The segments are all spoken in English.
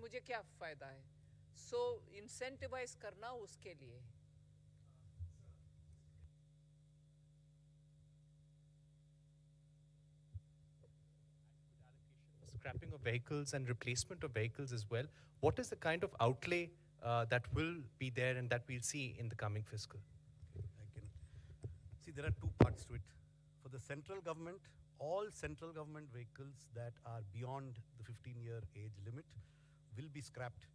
मुझे क्या फायदा है? सो इंसेंटिवाइज करना उसके लिए। Scrapping of vehicles and replacement of vehicles as well. What is the kind of outlay that will be there and that we'll see in the coming fiscal? I can see there are two parts to it. For the central government, all central government vehicles that are beyond the 15-year age limit will be scrapped.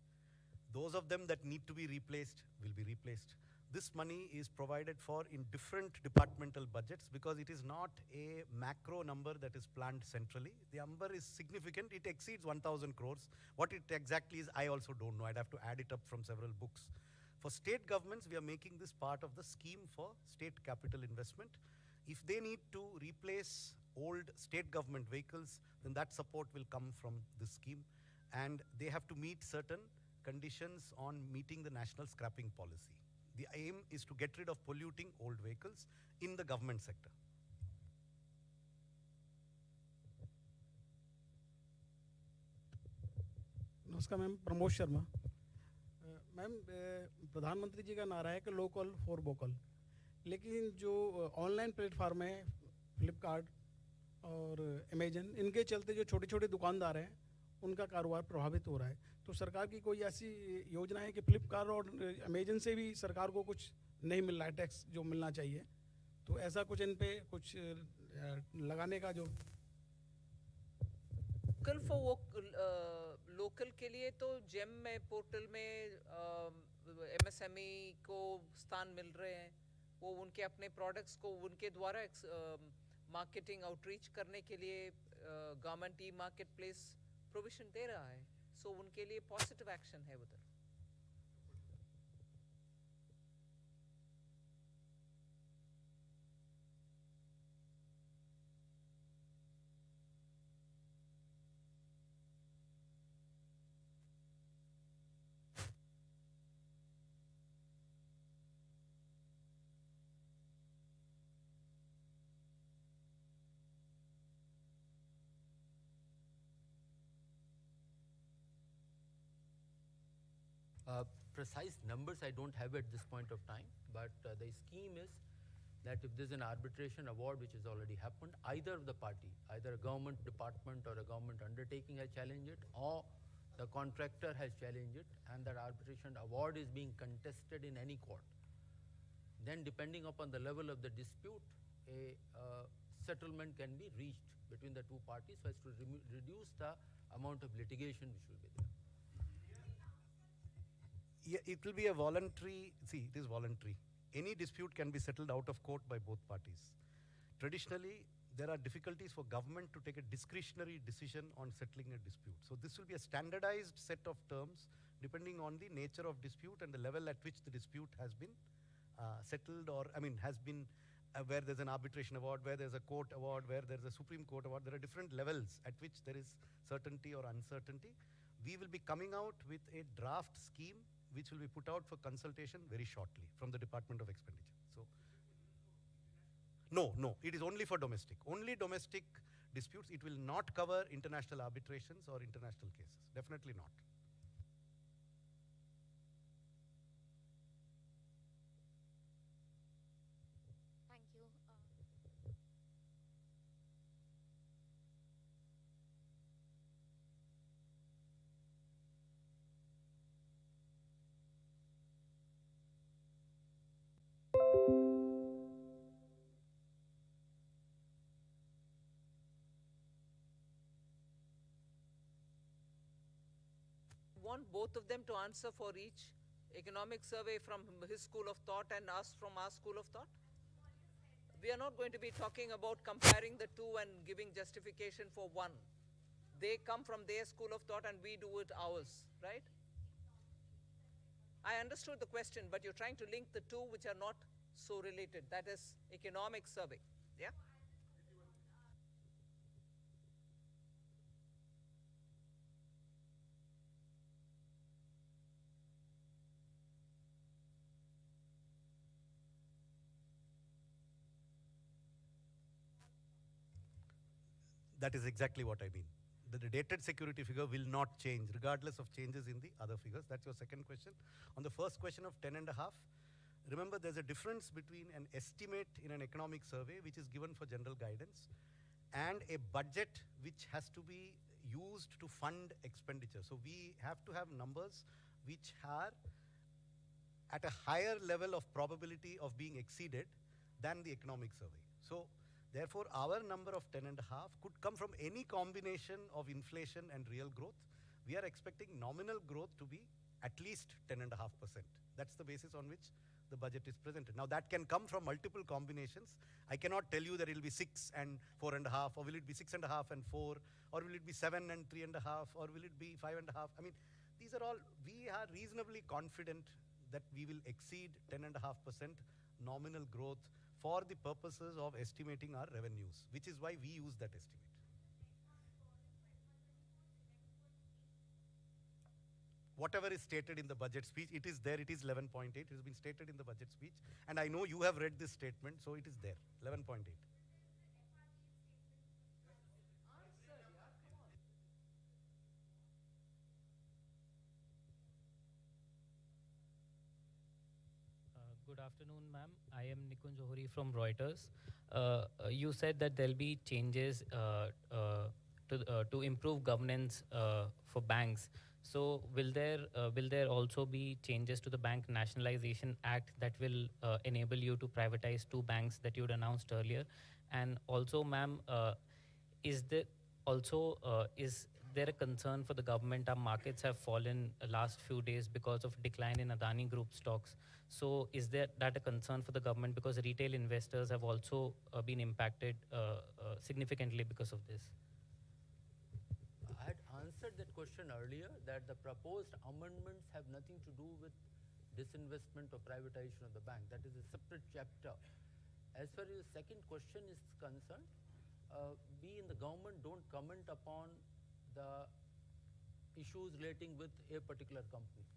Those of them that need to be replaced will be replaced. This money is provided for in different departmental budgets because it is not a macro number that is planned centrally. The number is significant. It exceeds 1,000 crores. What it exactly is, I also don't know. I'd have to add it up from several books. For state governments, we are making this part of the scheme for state capital investment. If they need to replace old state government vehicles, then that support will come from this scheme. And they have to meet certain conditions on meeting the national scrapping policy. The aim is to get rid of polluting old vehicles in the government sector. नमस्कार ma'am, Pramod Sharma. Ma'am, प्रधानमंत्री जी का नारा है कि local for vocal, लेकिन जो online platform है फ्लिपकार्ट और अमेजन, इनके चलते जो छोटे छोटे दुकानदार हैं उनका कारोबार प्रभावित हो रहा है। तो सरकार की कोई ऐसी योजना है कि फ्लिपकार्ट और अमेजन से भी सरकार को कुछ नहीं मिल रहा है टैक्स जो मिलना चाहिए, तो ऐसा कुछ इन पे कुछ लगाने का जो लोकल फॉर लोकल के लिए तो जेम में पोर्टल में एमएसएमई को स्थान मिल रहे हैं। वो उनके अपने प्रोडक्ट्स को उनके द्वारा मार्केटिंग आउटरीच करने के लिए government e market place provision दे रहा है। सो उनके लिए पॉजिटिव एक्शन है उधर। Precise numbers I don't have at this point of time, but the scheme is that if there's an arbitration award which has already happened, either of the party, either a government department or a government undertaking has challenged it, or the contractor has challenged it, and that arbitration award is being contested in any court, then depending upon the level of the dispute, a settlement can be reached between the two parties so as to reduce the amount of litigation which will be there. Yeah, it will be a voluntary, see, it is voluntary. Any dispute can be settled out of court by both parties. Traditionally, there are difficulties for government to take a discretionary decision on settling a dispute. So this will be a standardized set of terms depending on the nature of dispute and the level at which the dispute has been settled, or has been where there's an arbitration award, where there's a court award, where there's a Supreme Court award. There are different levels at which there is certainty or uncertainty. We will be coming out with a draft scheme which will be put out for consultation very shortly from the Department of Expenditure. So, no, it is only for domestic. Only domestic disputes. It will not cover international arbitrations or international cases. Definitely not. Thank you. Want both of them to answer for each economic survey from his school of thought and us from our school of thought? We are not going to be talking about comparing the two and giving justification for one. They come from their school of thought and we do it ours, right? I understood the question, but you're trying to link the two which are not so related. That is economic survey, yeah? That is exactly what I mean. the dated security figure will not change regardless of changes in the other figures. That's your second question. On the first question of 10.5, remember there's a difference between an estimate in an economic survey, which is given for general guidance, and a budget which has to be used to fund expenditure. So we have to have numbers which are at a higher level of probability of being exceeded than the economic survey. So therefore, our number of 10.5 could come from any combination of inflation and real growth. We are expecting nominal growth to be at least 10.5%. That's the basis on which the budget is presented. Now that can come from multiple combinations. I cannot tell you that it will be 6 and 4.5, or will it be 6.5 and 4, or will it be 7 and 3.5, or will it be 5.5? I mean, these are all, we are reasonably confident that we will exceed 10.5% nominal growth for the purposes of estimating our revenues, which is why we use that estimate. Whatever is stated in the budget speech, it is there, it is 11.8, it has been stated in the budget speech, and I know you have read this statement, so it is there, 11.8. Good afternoon, ma'am. I am Nikun Johari from Reuters. You said that there'll be changes to improve governance for banks. So will there also be changes to the Bank Nationalization Act that will enable you to privatize two banks that you'd announced earlier? And also, ma'am, is there also is there a concern for the government? Our markets have fallen last few days because of decline in Adani Group stocks. So is that a concern for the government, because retail investors have also been impacted significantly because of this? I had answered that question earlier, that the proposed amendments have nothing to do with disinvestment or privatization of the bank. That is a separate chapter. As far as the second question is concerned, we in the government don't comment upon the issues relating with a particular company.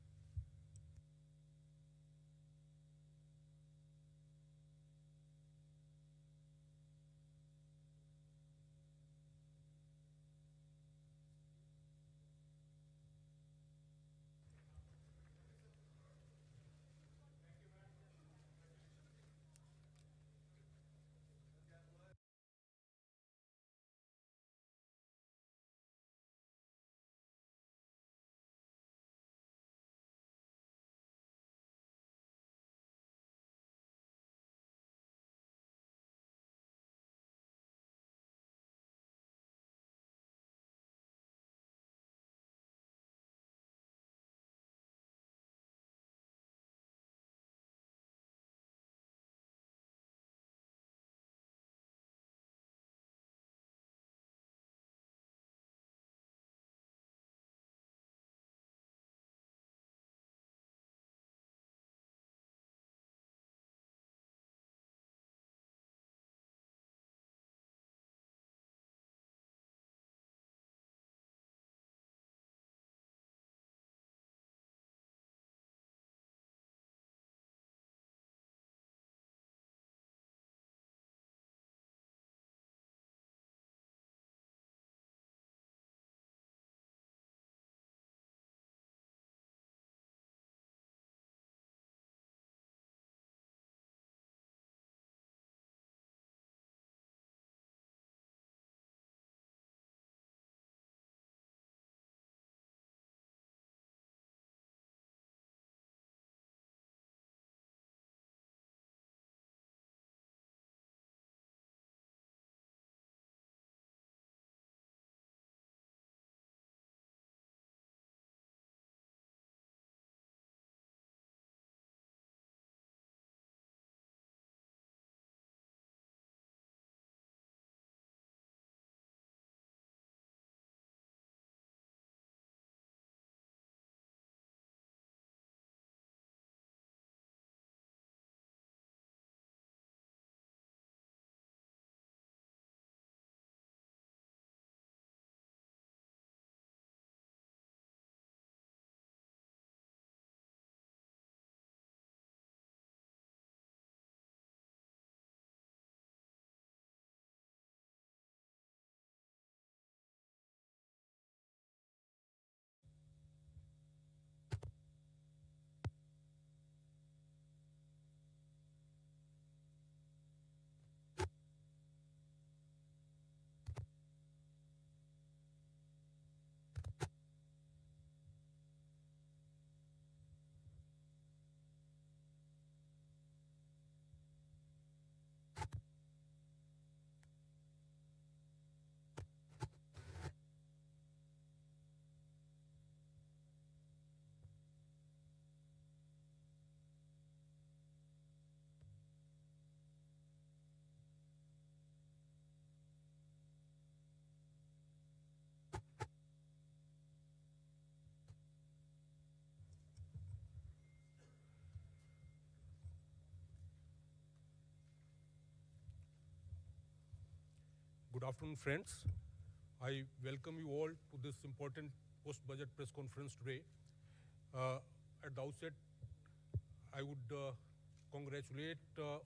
Good afternoon, friends. I welcome you all to this important post-budget press conference today. At the outset, I would congratulate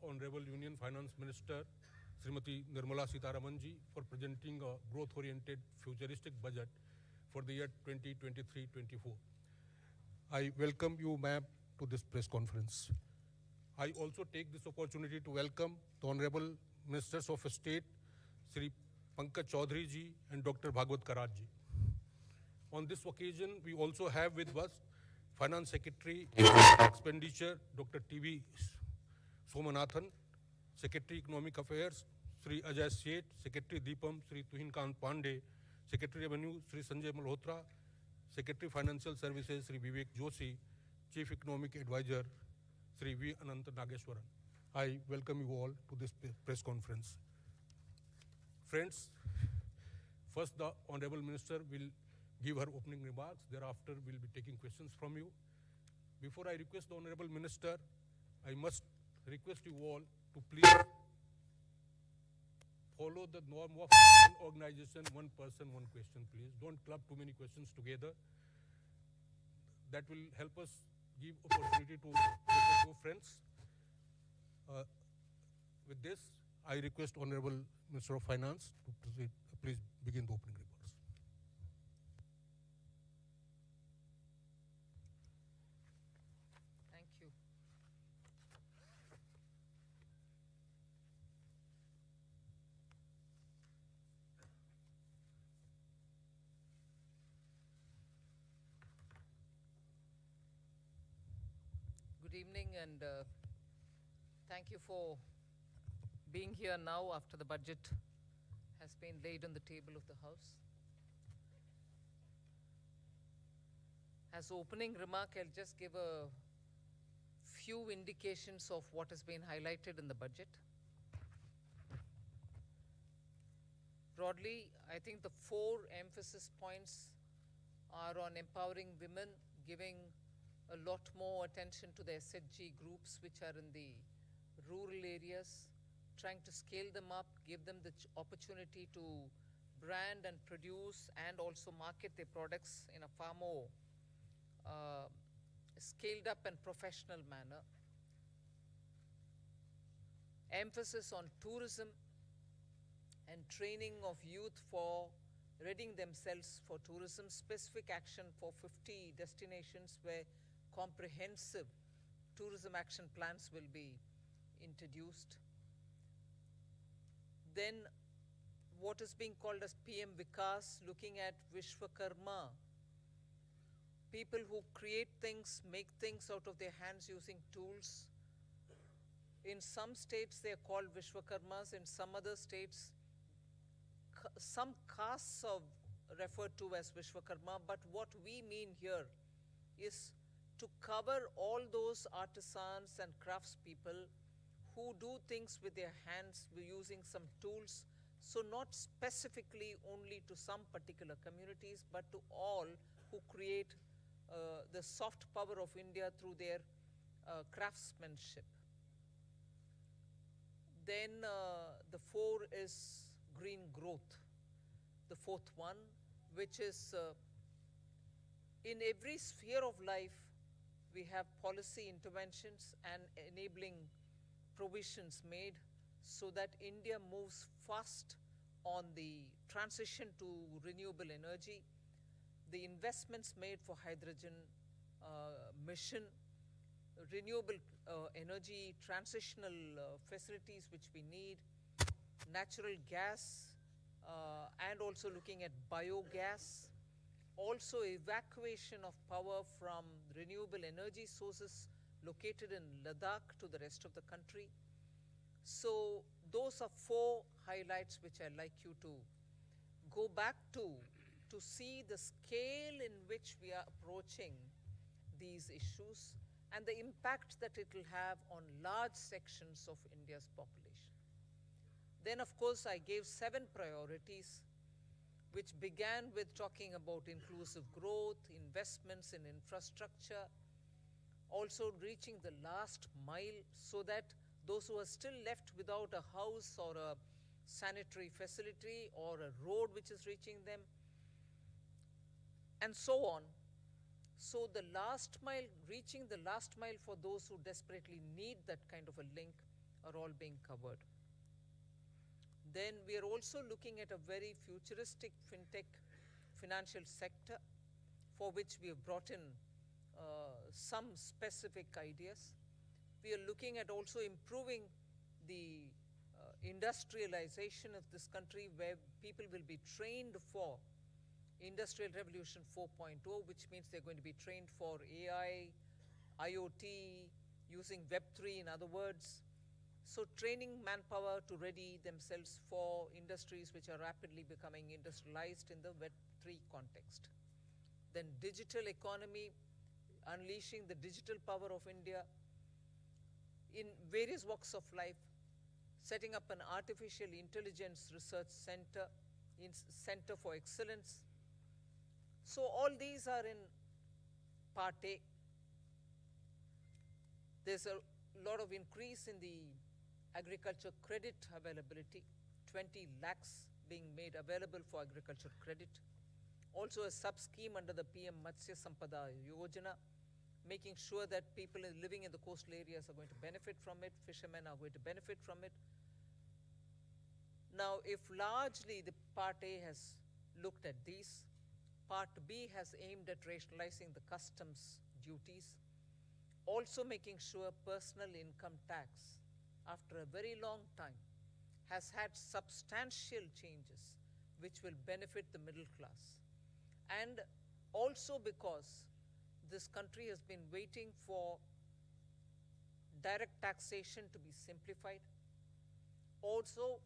Honorable Union Finance Minister Srimati Nirmala Sitharamanji for presenting a growth-oriented futuristic budget for the year 2023-24. I welcome you, ma'am, to this press conference. I also take this opportunity to welcome the Honorable Ministers of State, Sri Pankaj Chaudhary ji and Dr. Bhagwat Karaj ji. On this occasion, we also have with us Finance Secretary Expenditure, Dr. T.V. Somanathan, Secretary Economic Affairs, Sri Ajay Seth, Secretary Deepam, Sri Tuhin Kant Pandey, Secretary Revenue, Sri Sanjay Malhotra, Secretary Financial Services, Sri Vivek Joshi, Chief Economic Advisor, Sri V. Ananta Nageshwaran. I welcome you all to this press conference. Friends, first the Honorable Minister will give her opening remarks. Thereafter, we'll be taking questions from you. Before I request the Honorable Minister, I must request you all to please follow the norm of one organization, one person, one question, please. Don't club too many questions together. That will help us give opportunity to your friends. With this, I request Honorable Minister of Finance to proceed. Please begin the opening remarks. Thank you. Good evening, and thank you for being here now after the budget has been laid on the table of the House. As opening remark, I'll just give a few indications of what has been highlighted in the budget. Broadly, I think the 4 emphasis points are on empowering women, giving a lot more attention to the SHG groups which are in the rural areas, trying to scale them up, give them the opportunity to brand and produce and also market their products in a far more scaled up and professional manner. Emphasis on tourism and training of youth for readying themselves for tourism, specific action for 50 destinations where comprehensive tourism action plans will be introduced. Then what is being called as PM Vikas, looking at Vishwakarma, people who create things, make things out of their hands using tools. In some states they are called Vishwakarmas, in some other states some castes are referred to as Vishwakarma, but what we mean here is to cover all those artisans and craftspeople who do things with their hands using some tools, so not specifically only to some particular communities, but to all who create the soft power of India through their craftsmanship. Then the 4 is green growth, the 4th one, which is in every sphere of life we have policy interventions and enabling provisions made so that India moves fast on the transition to renewable energy, the investments made for hydrogen mission, renewable energy transitional facilities which we need, natural gas, and also looking at biogas, also evacuation of power from renewable energy sources located in Ladakh to the rest of the country. So those are 4 highlights which I'd like you to go back to see the scale in which we are approaching these issues and the impact that it will have on large sections of India's population. Then of course I gave 7 priorities which began with talking about inclusive growth, investments in infrastructure, also reaching the last mile so that those who are still left without a house or a sanitary facility or a road which is reaching them, and so on. So the last mile, reaching the last mile for those who desperately need that kind of a link are all being covered. Then we are also looking at a very futuristic fintech financial sector for which we have brought in some specific ideas. We are looking at also improving the industrialization of this country, where people will be trained for Industrial Revolution 4.0, which means they're going to be trained for AI, IoT, using Web3 in other words. So training manpower to ready themselves for industries which are rapidly becoming industrialized in the Web3 context. Then digital economy, unleashing the digital power of India in various walks of life, setting up an artificial intelligence research center, center for excellence. So all these are in part A. There's a lot of increase in the agriculture credit availability, 20 lakhs being made available for agriculture credit. Also a sub-scheme under the PM Matsya Sampada Yojana, making sure that people living in the coastal areas are going to benefit from it, fishermen are going to benefit from it. Now, if largely the Part A has looked at these, Part B has aimed at rationalizing the customs duties, also making sure personal income tax, after a very long time, has had substantial changes which will benefit the middle class. And also because this country has been waiting for direct taxation to be simplified, also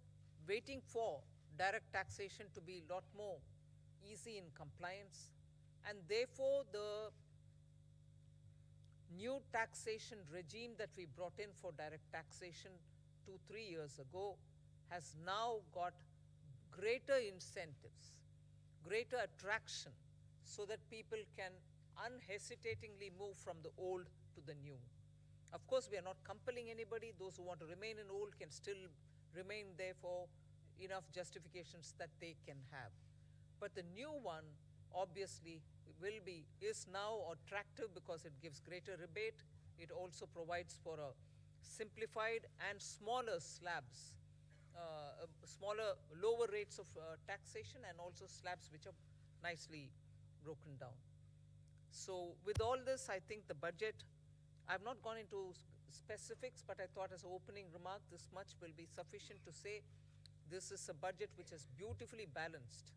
waiting for direct taxation to be a lot more easy in compliance, and therefore the new taxation regime that we brought in for direct taxation 2-3 years ago has now got greater incentives, greater attraction, so that people can unhesitatingly move from the old to the new. Of course, we are not compelling anybody. Those who want to remain in old can still remain there for enough justifications that they can have. But the new one obviously is now attractive because it gives greater rebate. It also provides for a simplified and smaller slabs, lower rates of taxation, and also slabs which are nicely broken down. So with all this, I think the budget, I've not gone into specifics, but I thought as an opening remark, this much will be sufficient to say this is a budget which is beautifully balanced.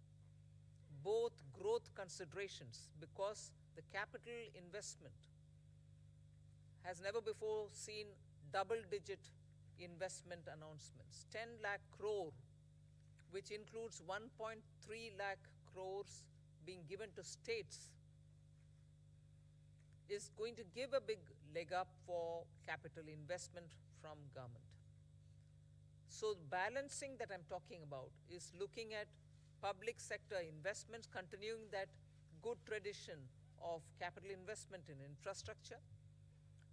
Both growth considerations, because the capital investment has never before seen double-digit investment announcements. 10 lakh crore, which includes 1.3 lakh crores being given to states, is going to give a big leg up for capital investment from government. So balancing that I'm talking about is looking at public sector investments, continuing that good tradition of capital investment in infrastructure,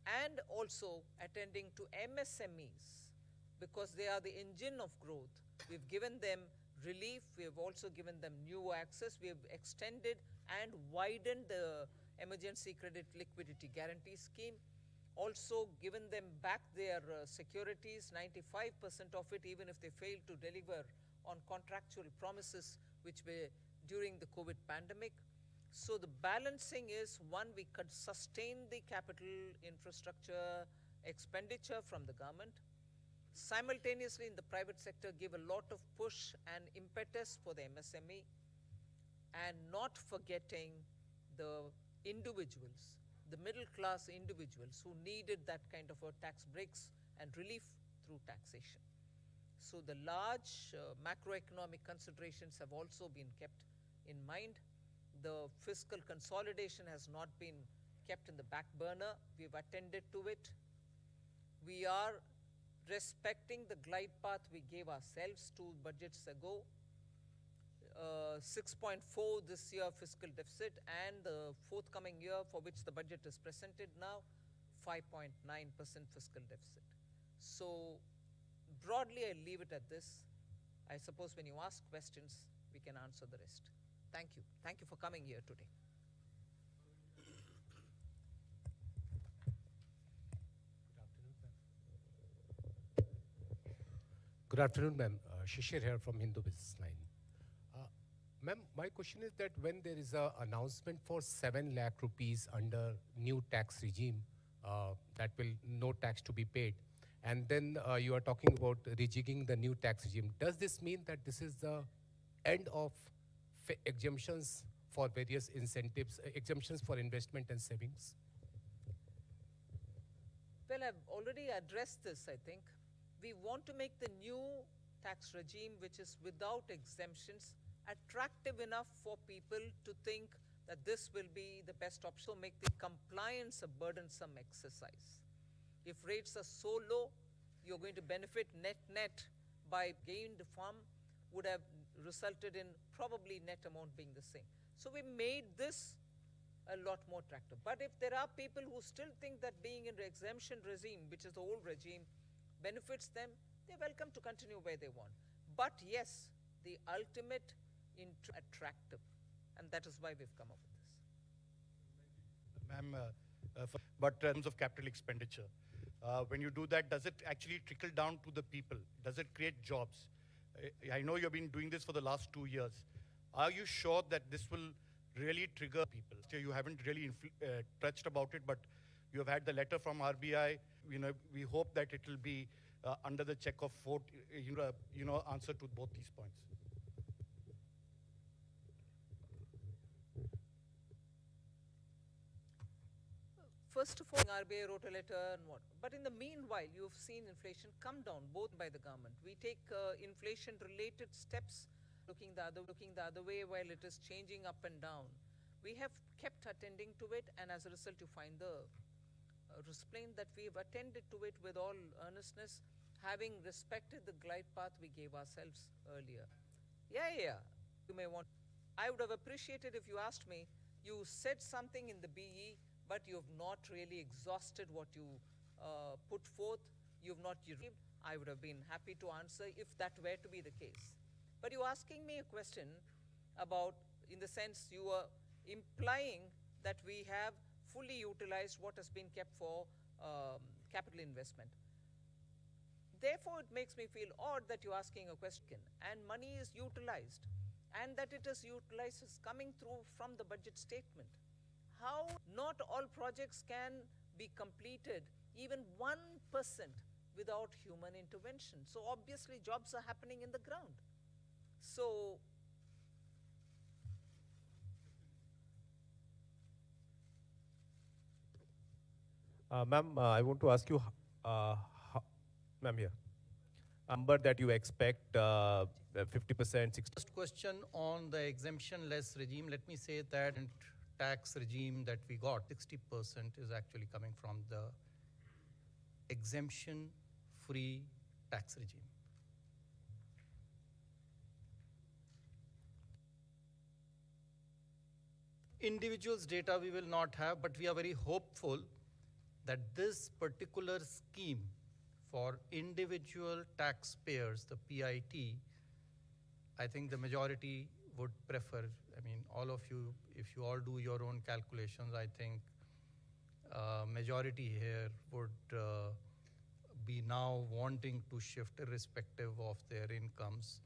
and also attending to MSMEs, because they are the engine of growth. We've given them relief, we have also given them new access, we have extended and widened the emergency credit liquidity guarantee scheme, also given them back their securities, 95% of it, even if they fail to deliver on contractual promises which were during the COVID pandemic. So the balancing is, one, we could sustain the capital infrastructure expenditure from the government, simultaneously in the private sector give a lot of push and impetus for the MSME, and not forgetting the individuals, the middle class individuals who needed that kind of a tax breaks and relief through taxation. So the large macroeconomic considerations have also been kept in mind. The fiscal consolidation has not been kept in the back burner. We've attended to it. We are respecting the glide path we gave ourselves 2 budgets ago. 6.4 this year fiscal deficit, and the forthcoming year for which the budget is presented now, 5.9% fiscal deficit. So broadly, I leave it at this. I suppose when you ask questions, we can answer the rest. Thank you. Thank you for coming here today. Good afternoon, ma'am. Shishir here from Hindu Business Line. Ma'am, my question is that when there is a announcement for 7 lakh rupees under new tax regime, that will no tax to be paid, and then you are talking about rejigging the new tax regime, does this mean that this is the end of exemptions for various incentives, exemptions for investment and savings? Well, I've already addressed this, I think. We want to make the new tax regime, which is without exemptions, attractive enough for people to think that this will be the best option, so make the compliance a burdensome exercise. If rates are so low, you're going to benefit net by gained farm would have resulted in probably net amount being the same. So we made this a lot more attractive. But if there are people who still think that being in the exemption regime, which is the old regime, benefits them, they're welcome to continue where they want. But yes, the ultimate attractive, and that is why we've come up with this. Ma'am, but in terms of capital expenditure, when you do that, does it actually trickle down to the people? Does it create jobs? I know you've been doing this for the last 2 years. Are you sure that this will really trigger people? You haven't really touched about it, but you have had the letter from RBI. We hope that it will be under the check of vote, answer to both these points. First of all, RBI wrote a letter and what. But in the meanwhile, you've seen inflation come down, both by the government. We take inflation-related steps, looking the other way while it is changing up and down. We have kept attending to it, and as a result, you find the explain that we have attended to it with all earnestness, having respected the glide path we gave ourselves earlier. Yeah. You may want. I would have appreciated if you asked me, you said something in the BE, but you have not really exhausted what you put forth. You've not received. I would have been happy to answer if that were to be the case. But you're asking me a question about, in the sense you are implying that we have fully utilized what has been kept for capital investment. Therefore, it makes me feel odd that you're asking a question and money is utilized, and that it is utilized is coming through from the budget statement. How not all projects can be completed, even 1%, without human intervention. So obviously jobs are happening in the ground. So Ma'am, I want to ask you, ma'am, here, number that you expect 50%, 60%. First question on the exemption-less regime, let me say that tax regime that we got, 60% is actually coming from the exemption-free tax regime. Individuals' data we will not have, but we are very hopeful that this particular scheme for individual taxpayers, the PIT, I think the majority would prefer. I mean, all of you, if you all do your own calculations, I think majority here would be now wanting to shift irrespective of their incomes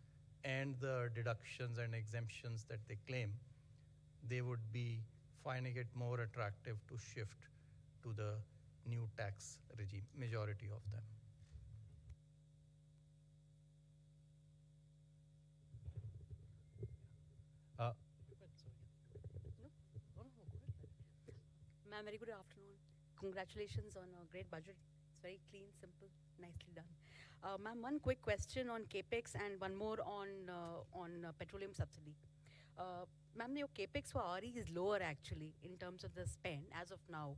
and the deductions and exemptions that they claim. They would be finding it more attractive to shift to the new tax regime, majority of them. Ma'am, very good afternoon. Congratulations on a great budget. It's very clean, simple, nicely done. Ma'am, one quick question on capex and one more on petroleum subsidy. Ma'am, your capex for RE is lower actually in terms of the spend as of now.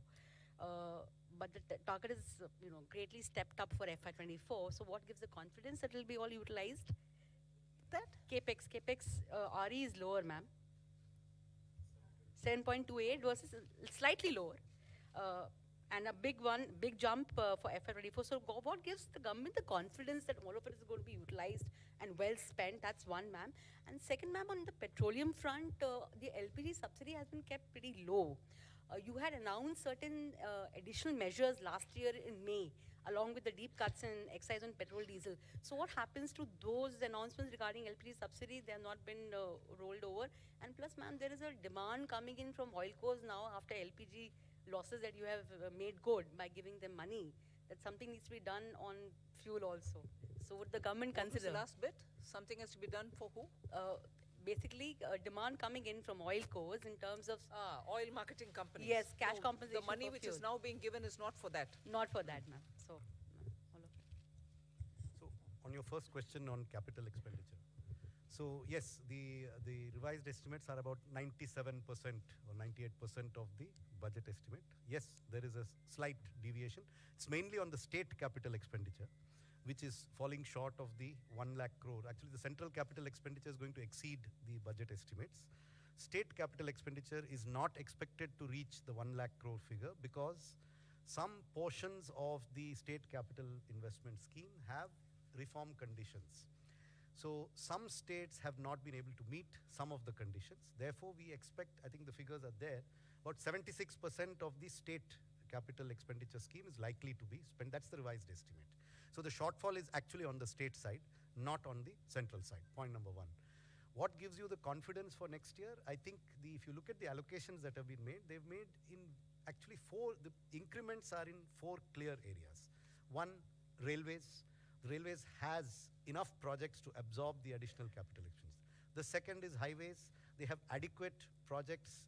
But the target is greatly stepped up for FY24. So what gives the confidence that it will be all utilized? That capex RE is lower, ma'am. 7.28 versus slightly lower. And a big jump for FY24. So what gives the government the confidence that all of it is going to be utilized and well spent? That's one, ma'am. And second, ma'am, on the petroleum front, the LPG subsidy has been kept pretty low. You had announced certain additional measures last year in May, along with the deep cuts in excise on petrol, diesel. So what happens to those announcements regarding LPG subsidy? They have not been rolled over. And plus, ma'am, there is a demand coming in from oil cores now after LPG losses that you have made good by giving them money. That something needs to be done on fuel also. So would the government What was consider? the last bit? Something has to be done for who? Basically, demand coming in from oil cores in terms of Oil marketing companies. Yes, cash No, compensation The money for which is fuel. now being given is not for that. not for that, ma'am. So, all of it. So on your first question on capital expenditure. So yes, the revised estimates are about 97% or 98% of the budget estimate. Yes, there is a slight deviation. It's mainly on the state capital expenditure, which is falling short of the 1 lakh crore. Actually, the central capital expenditure is going to exceed the budget estimates. State capital expenditure is not expected to reach the 1 lakh crore figure because some portions of the state capital investment scheme have reform conditions. So some states have not been able to meet some of the conditions. Therefore, we expect, I think the figures are there, about 76% of the state capital expenditure scheme is likely to be spent. That's the revised estimate. So the shortfall is actually on the state side, not on the central side, point number one. What gives you the confidence for next year? I think if you look at the allocations that have been made, they've made in actually the increments are in 4 clear areas. One, railways. The railways has enough projects to absorb the additional capital expenditure. The second is highways. They have adequate projects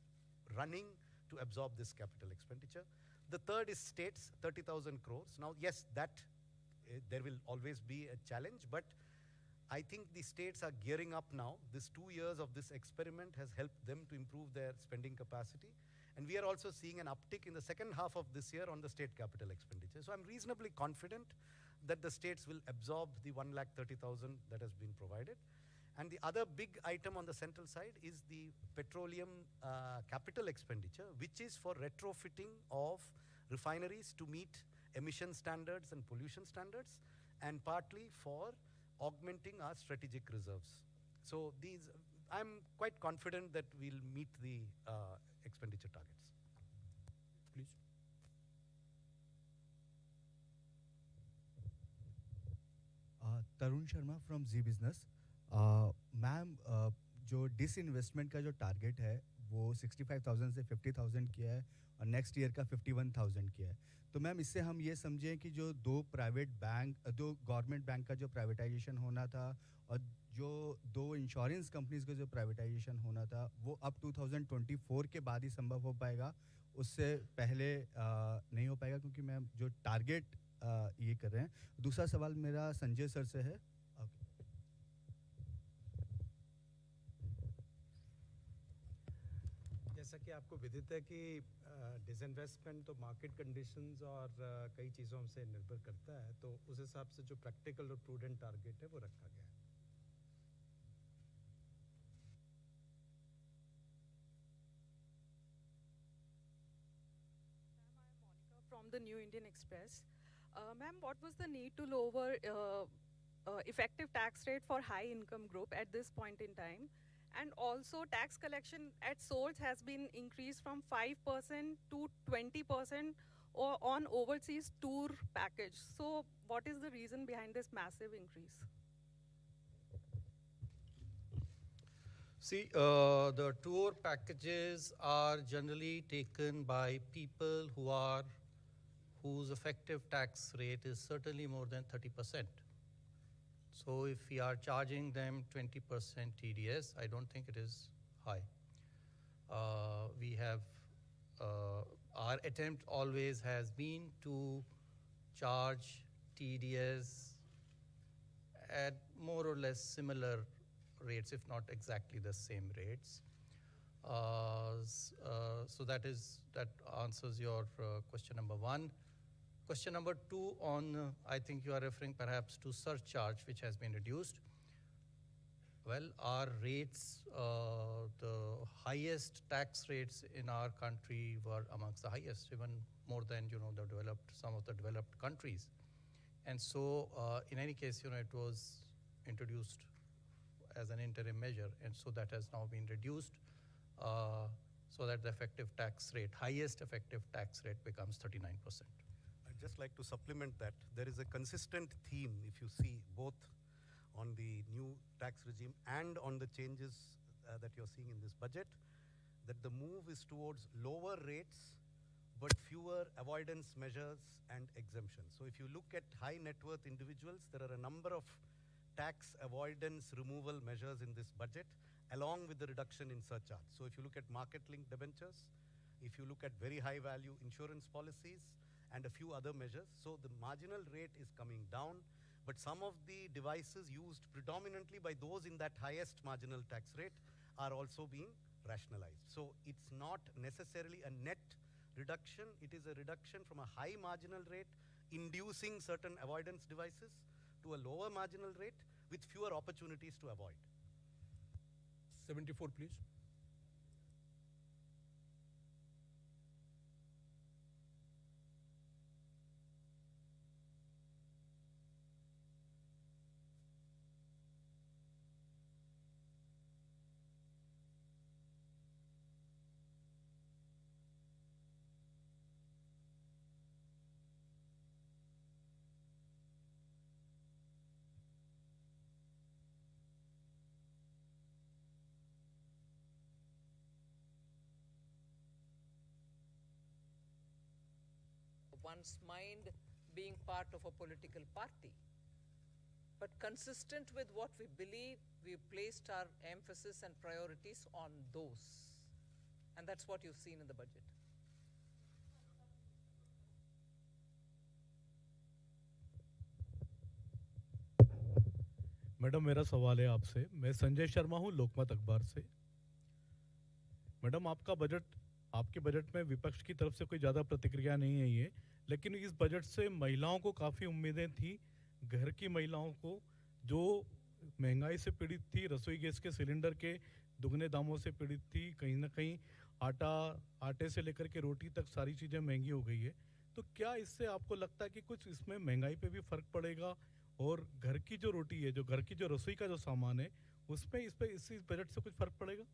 running to absorb this capital expenditure. The third is states, 30,000 crores. Now, yes, there will always be a challenge, but I think the states are gearing up now. This 2 years of this experiment has helped them to improve their spending capacity. And we are also seeing an uptick in the second half of this year on the state capital expenditure. So I'm reasonably confident that the states will absorb the 1,30,000 that has been provided. And the other big item on the central side is the petroleum capital expenditure, which is for retrofitting of refineries to meet emission standards and pollution standards, and partly for augmenting our strategic reserves. So I'm quite confident that we'll meet the expenditure targets. Please. Tarun Sharma from Zee Business ma'am जो disinvestment का जो target है वो 65,000 से 50,000 किया है और next year का 51,000 किया है तो मैम इससे हम ये समझें कि जो दो गवर्नमेंट बैंक का जो प्राइवेटाइजेशन होना था और जो 2 इंश्योरेंस कंपनीज का जो प्राइवेटाइजेशन होना था वो अब 2024 के बाद ही संभव हो पाएगा उससे पहले नहीं हो पाएगा क्योंकि मैम जो टारगेट ये कर रहे हैं दूसरा सवाल मेरा संजय सर से है जैसा कि आपको विदित है कि डिसइन्वेस्टमेंट तो मार्केट कंडीशंस और कई चीज़ों से निर्भर करता है तो उस हिसाब से जो प्रैक्टिकल और प्रूडेंट टारगेट है वो रखा गया है From the New Indian Express. Ma'am, what was the need to lower effective tax rate for high income group at this point in time? And also tax collection at source has been increased from 5% to 20% or on overseas tour package. So what is the reason behind this massive increase? See, the tour packages are generally taken by people whose effective tax rate is certainly more than 30%. So if we are charging them 20% TDS, I don't think it is high. We have, our attempt always has been to charge TDS at more or less similar rates, if not exactly the same rates. So that answers your question number 1. Question number 2 on, I think you are referring perhaps to surcharge, which has been reduced. Well, our rates, the highest tax rates in our country were amongst the highest, even more than some of the developed countries. And so, in any case, it was introduced as an interim measure, and so that has now been reduced, so that the effective tax rate, highest effective tax rate, becomes 39%. I'd just like to supplement that. There is a consistent theme, if you see, both on the new tax regime and on the changes that you're seeing in this budget, that the move is towards lower rates but fewer avoidance measures and exemptions. So if you look at high net worth individuals, there are a number of tax avoidance removal measures in this budget, along with the reduction in surcharge. So if you look at market-linked debentures, if you look at very high value insurance policies, and a few other measures, so the marginal rate is coming down, but some of the devices used predominantly by those in that highest marginal tax rate are also being rationalized. So it's not necessarily a net reduction, it is a reduction from a high marginal rate inducing certain avoidance devices to a lower marginal rate with fewer opportunities to avoid. 74, please. One's mind being part of a political party. But consistent with what we believe, we placed our emphasis and priorities on those. And that's what you've seen in the budget. Madam मेरा सवाल है आपसे। मैं संजय शर्मा हूं लोकमत अखबार से। Madam आपके budget में विपक्ष की तरफ से कोई ज़्यादा प्रतिक्रिया नहीं आई है, लेकिन इस बजट से महिलाओं को काफ़ी उम्मीदें थी। घर की महिलाओं को जो महंगाई से पीड़ित थी, रसोई गैस के सिलेंडर के दुगने दामों से पीड़ित थी, कहीं ना कहीं आटे से लेकर के रोटी तक सारी चीज़ें महंगी हो गई है। तो क्या इससे आपको लगता है कि कुछ इसमें महंगाई पे भी फ़र्क पड़ेगा और घर की जो रोटी है, जो घर की जो रसोई का जो सामान है, उसमें इस बजट से कुछ फ़र्क पड़ेगा?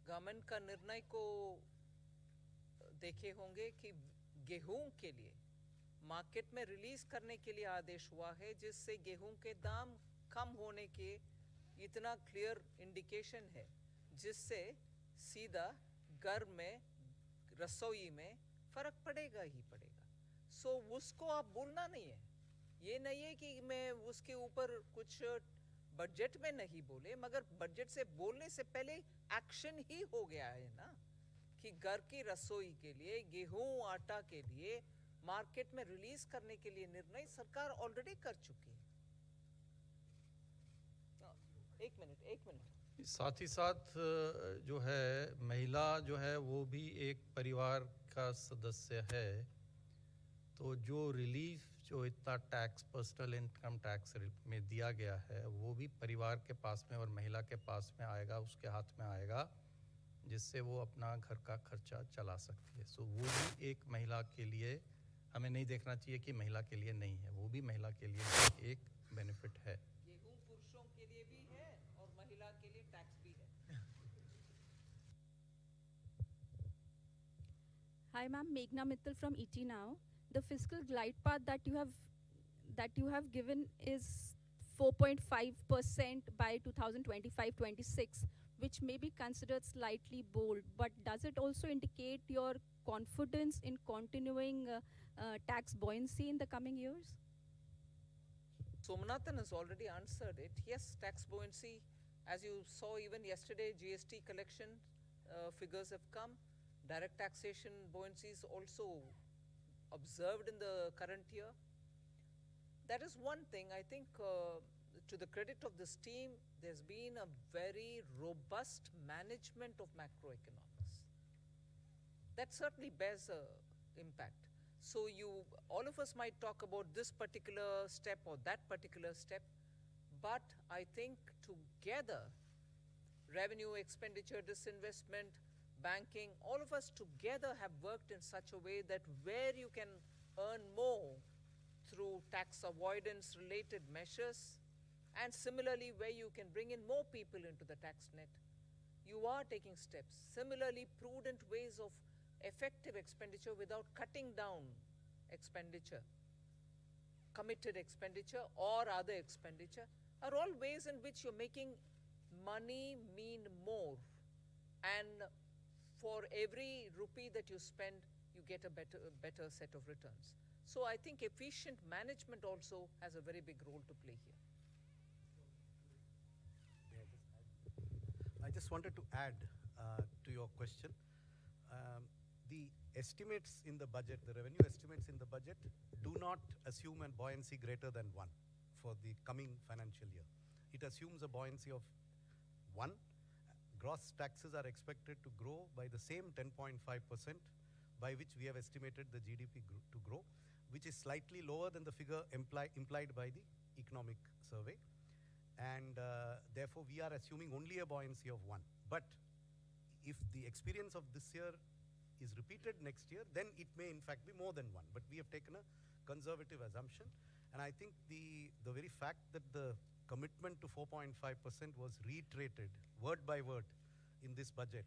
गवर्नमेंट का निर्णय को देखे होंगे कि गेहूं के लिए मार्केट में रिलीज करने के लिए आदेश हुआ है, जिससे गेहूं के दाम कम होने के इतना क्लियर इंडिकेशन है, जिससे सीधा घर में रसोई में फर्क पड़ेगा ही पड़ेगा। सो उसको आप बोलना नहीं है, ये नहीं है कि मैं उसके ऊपर कुछ बजट में नहीं बोले, मगर बजट से बोलने से पहले एक्शन ही हो गया है ना, कि घर की रसोई के लिए गेहूं आटा के लिए मार्केट में रिलीज करने के लिए निर्णय सरकार ऑलरेडी कर चुकी है। एक मिनट। साथ ही साथ जो है महिला जो है वो भी एक परिवार का सदस्य है, तो जो रिलीफ जो इतना टैक्स पर्सनल इनकम टैक्स में दिया गया है वो भी परिवार के पास में और महिला के पास में आएगा, उसके हाथ में आएगा, जिससे वो अपना घर का खर्चा चला सकती है। सो वो भी एक महिला के लिए, हमें नहीं देखना चाहिए कि महिला के लिए नहीं है, वो भी महिला के लिए एक बेनिफिट है। गेहूं पुरुषों के लिए भी है और महिला के लिए टैक्स भी है। Hi ma'am, Meghna Mittal from ET Now. The fiscal glide path that you have given is 4.5% by 2025-26, which may be considered slightly bold, but does it also indicate your confidence in continuing tax buoyancy in the coming years? Somnathan has already answered it. Yes, tax buoyancy, as you saw even yesterday, GST collection figures have come. Direct taxation buoyancy is also observed in the current year. That is one thing. I think to the credit of this team, there's been a very robust management of macroeconomics. That certainly bears an impact. So all of us might talk about this particular step or that particular step, but I think together, revenue, expenditure, disinvestment, banking, all of us together have worked in such a way that where you can earn more through tax avoidance related measures, and similarly where you can bring in more people into the tax net, you are taking steps. Similarly, prudent ways of effective expenditure without cutting down expenditure, committed expenditure or other expenditure, are all ways in which you're making money mean more. And for every rupee that you spend, you get a better set of returns. So I think efficient management also has a very big role to play here. I just wanted to add to your question. The estimates in the budget, the revenue estimates in the budget, do not assume a buoyancy greater than 1 for the coming financial year. It assumes a buoyancy of 1. Gross taxes are expected to grow by the same 10.5%, by which we have estimated the GDP to grow, which is slightly lower than the figure implied by the economic survey. And therefore, we are assuming only a buoyancy of 1. But if the experience of this year is repeated next year, then it may in fact be more than 1. But we have taken a conservative assumption. And I think the very fact that the commitment to 4.5% was reiterated word by word in this budget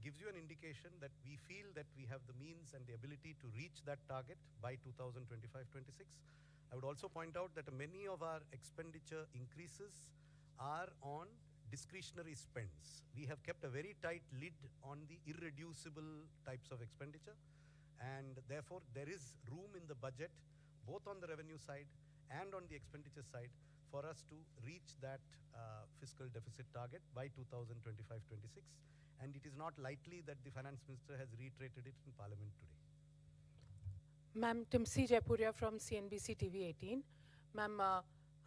gives you an indication that we feel that we have the means and the ability to reach that target by 2025-26. I would also point out that many of our expenditure increases are on discretionary spends. We have kept a very tight lid on the irreducible types of expenditure, and therefore there is room in the budget, both on the revenue side and on the expenditure side, for us to reach that fiscal deficit target by 2025-26. And it is not likely that the finance minister has reiterated it in parliament today. Ma'am, Timsi Jaipuria from CNBC TV 18. Ma'am,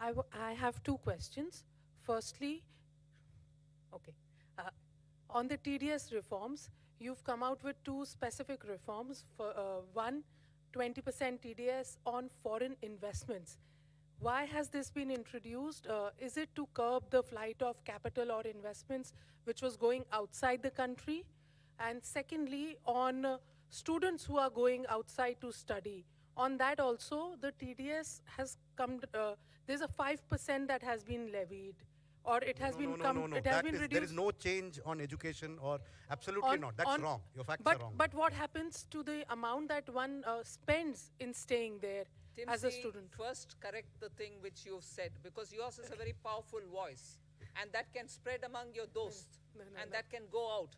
I have two questions. Firstly, on the TDS reforms, you've come out with two specific reforms. For one, 20% TDS on foreign investments. Why has this been introduced? Is it to curb the flight of capital or investments which was going outside the country? And secondly, on students who are going outside to study, on that also the TDS has come, there's a 5% that has been levied, or it has been reduced. There is no change on education, or absolutely not. That's wrong. Your facts are wrong. But what happens to the amount that one spends in staying there as a student? First correct the thing which you've said, because yours is a very powerful voice, and that can spread among your dosts, and that can go out.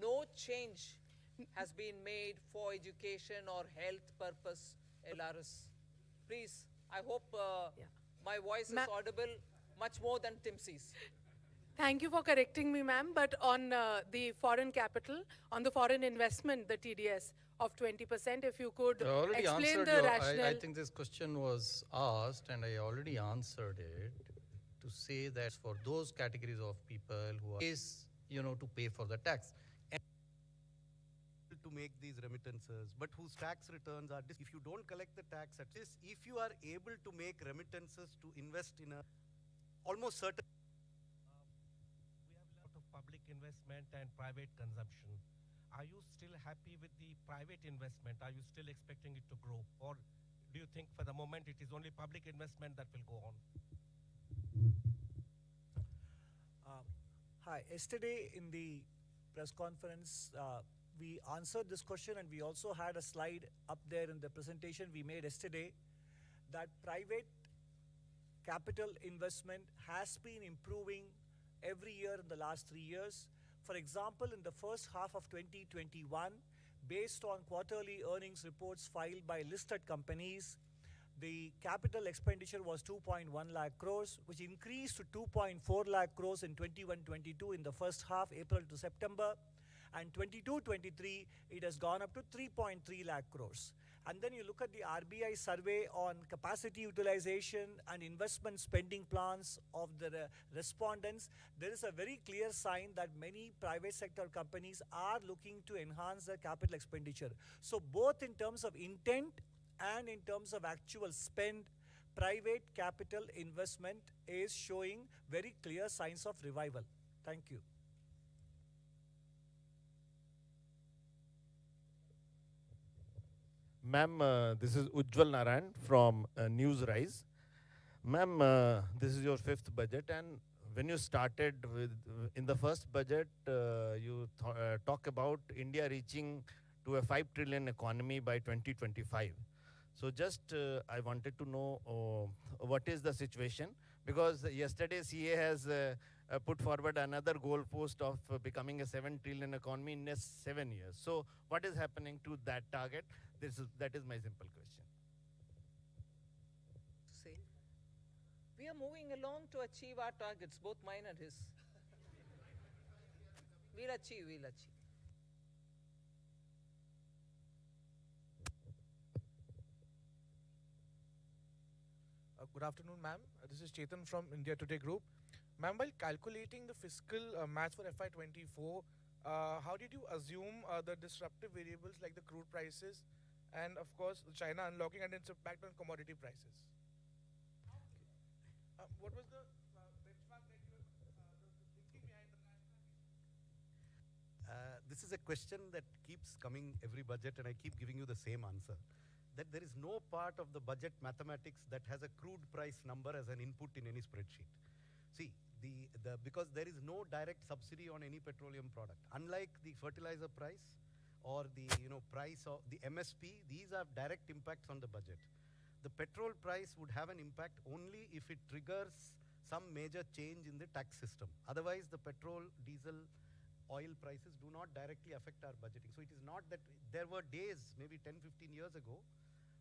No change has been made for education or health purpose, LRS. Please, I hope my voice is audible much more than Timsi's. Thank you for correcting me, ma'am. But on the foreign capital, on the foreign investment, the TDS of 20%, if you could explain the rationale. I think this question was asked, and I already answered it, to say that for those categories of people who are, to pay for the tax. To make these remittances, but whose tax returns are, if you don't collect the tax at this, if you are able to make remittances to invest in a almost certain, we have a lot of public investment and private consumption. Are you still happy with the private investment? Are you still expecting it to grow? Or do you think for the moment it is only public investment that will go on? Hi, yesterday in the press conference, we answered this question, and we also had a slide up there in the presentation we made yesterday that private capital investment has been improving every year in the last 3 years. For example, in the first half of 2021, based on quarterly earnings reports filed by listed companies, the capital expenditure was 2.1 lakh crores, which increased to 2.4 lakh crores in 21-22 in the first half, April to September. And 22-23, it has gone up to 3.3 lakh crores. And then you look at the RBI survey on capacity utilization and investment spending plans of the respondents, there is a very clear sign that many private sector companies are looking to enhance their capital expenditure. So both in terms of intent and in terms of actual spend, private capital investment is showing very clear signs of revival. Thank you. Ma'am, this is Ujjwal Narayan from Newsrise. Ma'am, this is your fifth budget, and when you started with in the first budget, you talk about India reaching to a 5 trillion economy by 2025. So just I wanted to know what is the situation, because yesterday CA has put forward another goal post of becoming a 7 trillion economy in next 7 years. So what is happening to that target? That is my simple question. Say, we are moving along to achieve our targets, both mine and his. We'll achieve, we'll achieve. Good afternoon, ma'am. This is Chetan from India Today Group. Ma'am, while calculating the fiscal match for FY24, how did you assume the disruptive variables like the crude prices and, of course, China unlocking and its impact on commodity prices? What was the benchmark that you the thinking behind the This is a question that keeps coming every budget, and I keep giving you the same answer. That there is no part of the budget mathematics that has a crude price number as an input in any spreadsheet. See, because there is no direct subsidy on any petroleum product. Unlike the fertilizer price or the price of the MSP, these have direct impacts on the budget. The petrol price would have an impact only if it triggers some major change in the tax system. Otherwise, the petrol, diesel, oil prices do not directly affect our budgeting. So it is not that there were days, maybe 10, 15 years ago,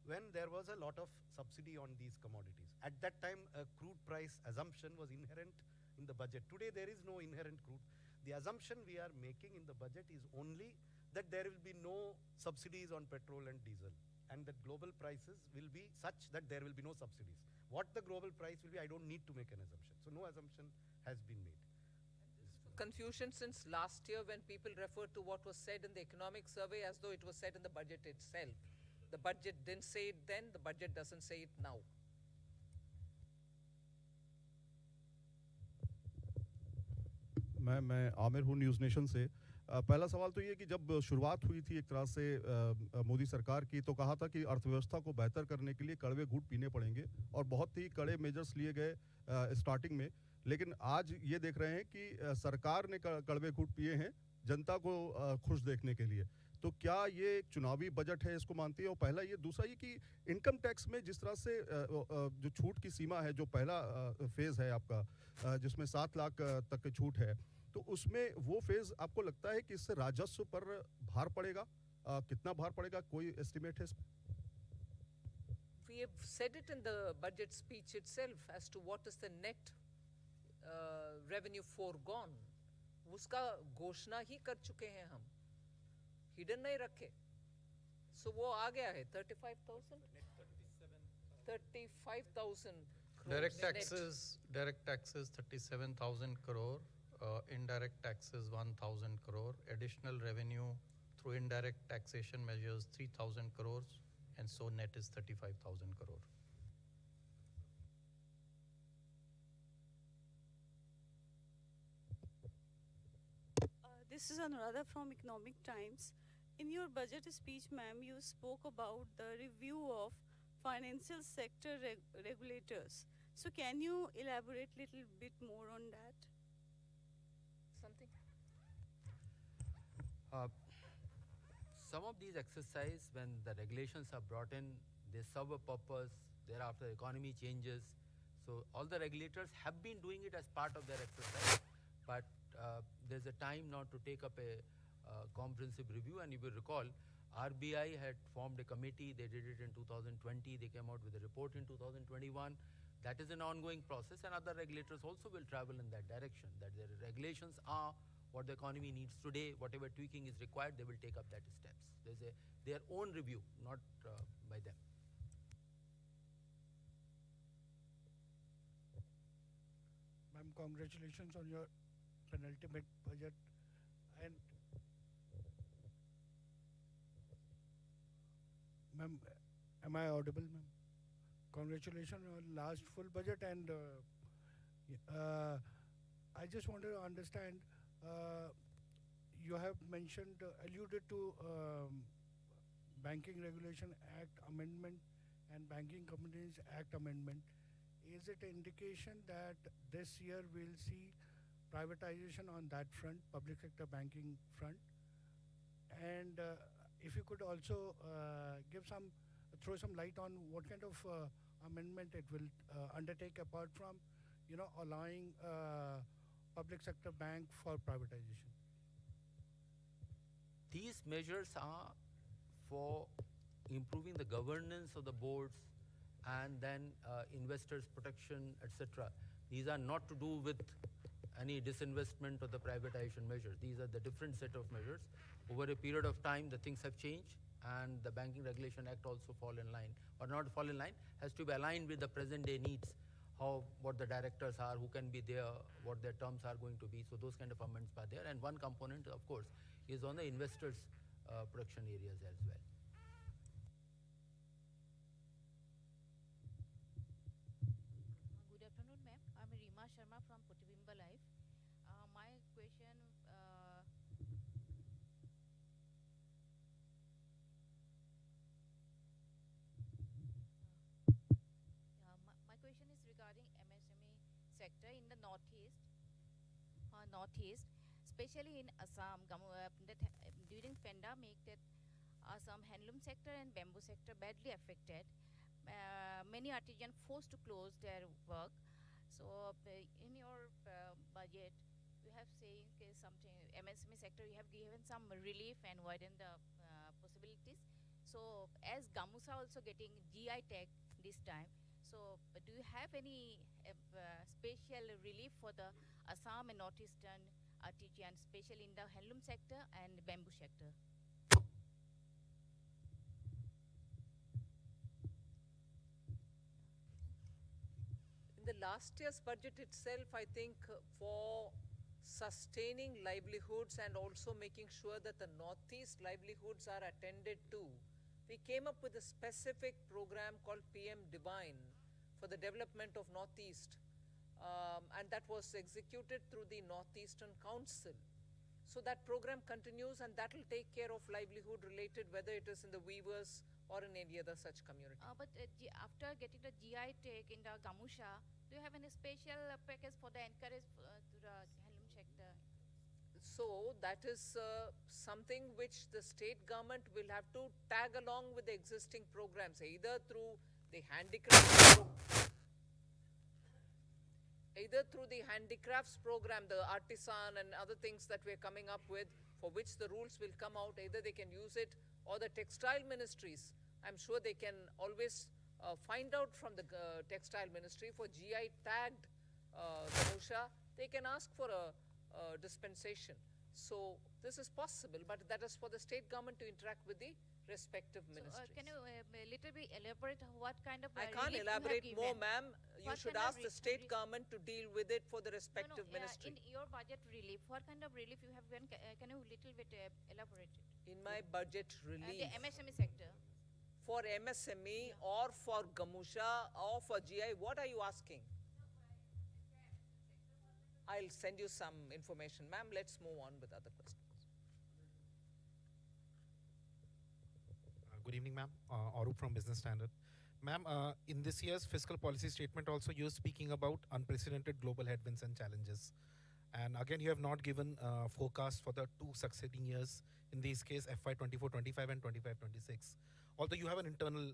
when there was a lot of subsidy on these commodities. At that time, a crude price assumption was inherent in the budget. Today, there is no inherent crude. The assumption we are making in the budget is only that there will be no subsidies on petrol and diesel, and that global prices will be such that there will be no subsidies. What the global price will be, I don't need to make an assumption. So no assumption has been made. Confusion since last year when people referred to what was said in the economic survey as though it was said in the budget itself. The budget didn't say it then, the budget doesn't say it now. मैं आमिर हूँ news nation से। पहला सवाल तो ये कि जब शुरुआत हुई थी एक तरह से मोदी सरकार की, तो कहा था कि अर्थव्यवस्था को बेहतर करने के लिए कड़वे घूंट पीने पड़ेंगे और बहुत ही कड़े मेजर्स लिए गए स्टार्टिंग में। लेकिन आज ये देख रहे हैं कि सरकार ने कड़वे घूंट पिए हैं जनता को खुश देखने के लिए। तो क्या ये एक चुनावी बजट है, इसको मानती है? और पहला ये, दूसरा ये कि इनकम टैक्स में जिस तरह से जो छूट की सीमा है, जो पहला फेज़ है आपका जिसमें 7 लाख तक की छूट है, तो उसमें वो फेज़ आपको लगता है कि इससे राजस्व पर भार पड़ेगा? कितना भार पड़ेगा, कोई एस्टिमेट है इसमें? We have said it in the budget speech itself as to what is the net revenue foregone. उसका घोषणा ही कर चुके हैं हम, हिडन नहीं रखे। So वो आ गया है 35,000 direct taxes 37,000 crore, indirect taxes 1,000 crore, additional revenue through indirect taxation measures 3,000 crores, and so net is 35,000 crore. This is Anuradha from Economic Times. In your budget speech, ma'am, you spoke about the review of financial sector regulators. So can you elaborate a little bit more on that? Something? Some of these exercises, when the regulations are brought in, they serve a purpose. Thereafter, the economy changes. So all the regulators have been doing it as part of their exercise, but there's a time now to take up a comprehensive review. And you will recall, RBI had formed a committee. They did it in 2020. They came out with a report in 2021. That is an ongoing process, and other regulators also will travel in that direction, that their regulations are what the economy needs today, whatever tweaking is required, they will take up that steps. There's their own review, not by them. Ma'am, congratulations on your penultimate budget. And ma'am, am I audible, ma'am? Congratulations on last full budget, and I just wanted to understand. You have mentioned, alluded to Banking Regulation Act Amendment and Banking Companies Act Amendment. Is it an indication that this year we'll see privatization on that front, public sector banking front? And if you could also throw some light on what kind of amendment it will undertake, apart from, allowing public sector bank for privatization. These measures are for improving the governance of the boards and then investors protection, etc. These are not to do with any disinvestment or the privatization measures. These are the different set of measures. Over a period of time, the things have changed, and the Banking Regulation Act also fall in line, or not fall in line, has to be aligned with the present day needs, what the directors are, who can be there, what their terms are going to be. So those kind of amendments are there. And one component, of course, is on the investors' protection areas as well. Good afternoon, ma'am. I'm Rima Sharma from Putibimba Life. My question, my question is regarding MSME sector in the northeast, especially in Assam. During pandemic, that Assam handloom sector and bamboo sector badly affected. Many artisans forced to close their work. So in your budget, you have saying something MSME sector, you have given some relief and widen the possibilities. So as Gamusa also getting GI tag this time, so do you have any special relief for the Assam and northeastern artisans, especially in the handloom sector and bamboo sector? In the last year's budget itself, I think for sustaining livelihoods and also making sure that the Northeast livelihoods are attended to, we came up with a specific program called PM Divine for the development of Northeast. And that was executed through the Northeastern Council. So that program continues, and that will take care of livelihood related, whether it is in the weavers or in any other such community. But after getting the GI tag in the Gamusha, do you have any special package for the encourage to the handloom sector? So that is something which the state government will have to tag along with the existing programs, either through the handicrafts program, the artisan and other things that we're coming up with, for which the rules will come out. Either they can use it, or the textile ministries, I'm sure they can always find out from the textile ministry for GI tagged Gamusha, they can ask for a dispensation. So this is possible, but that is for the state government to interact with the respective ministries. Can you little bit elaborate what kind of I can't elaborate more, ma'am. You should ask the state government to deal with it for the respective ministry. In your budget relief, what kind of relief you have given? Can you little bit elaborate it? In my budget relief. The MSME sector. For MSME or for Gamusha or for GI, what are you asking? I'll send you some information. Ma'am, let's move on with other questions. Good evening, ma'am. Arup from Business Standard. Ma'am, in this year's fiscal policy statement also you're speaking about unprecedented global headwinds and challenges. And again, you have not given forecast for the two succeeding years, in this case FY 24-25 and 25-26, although you have an internal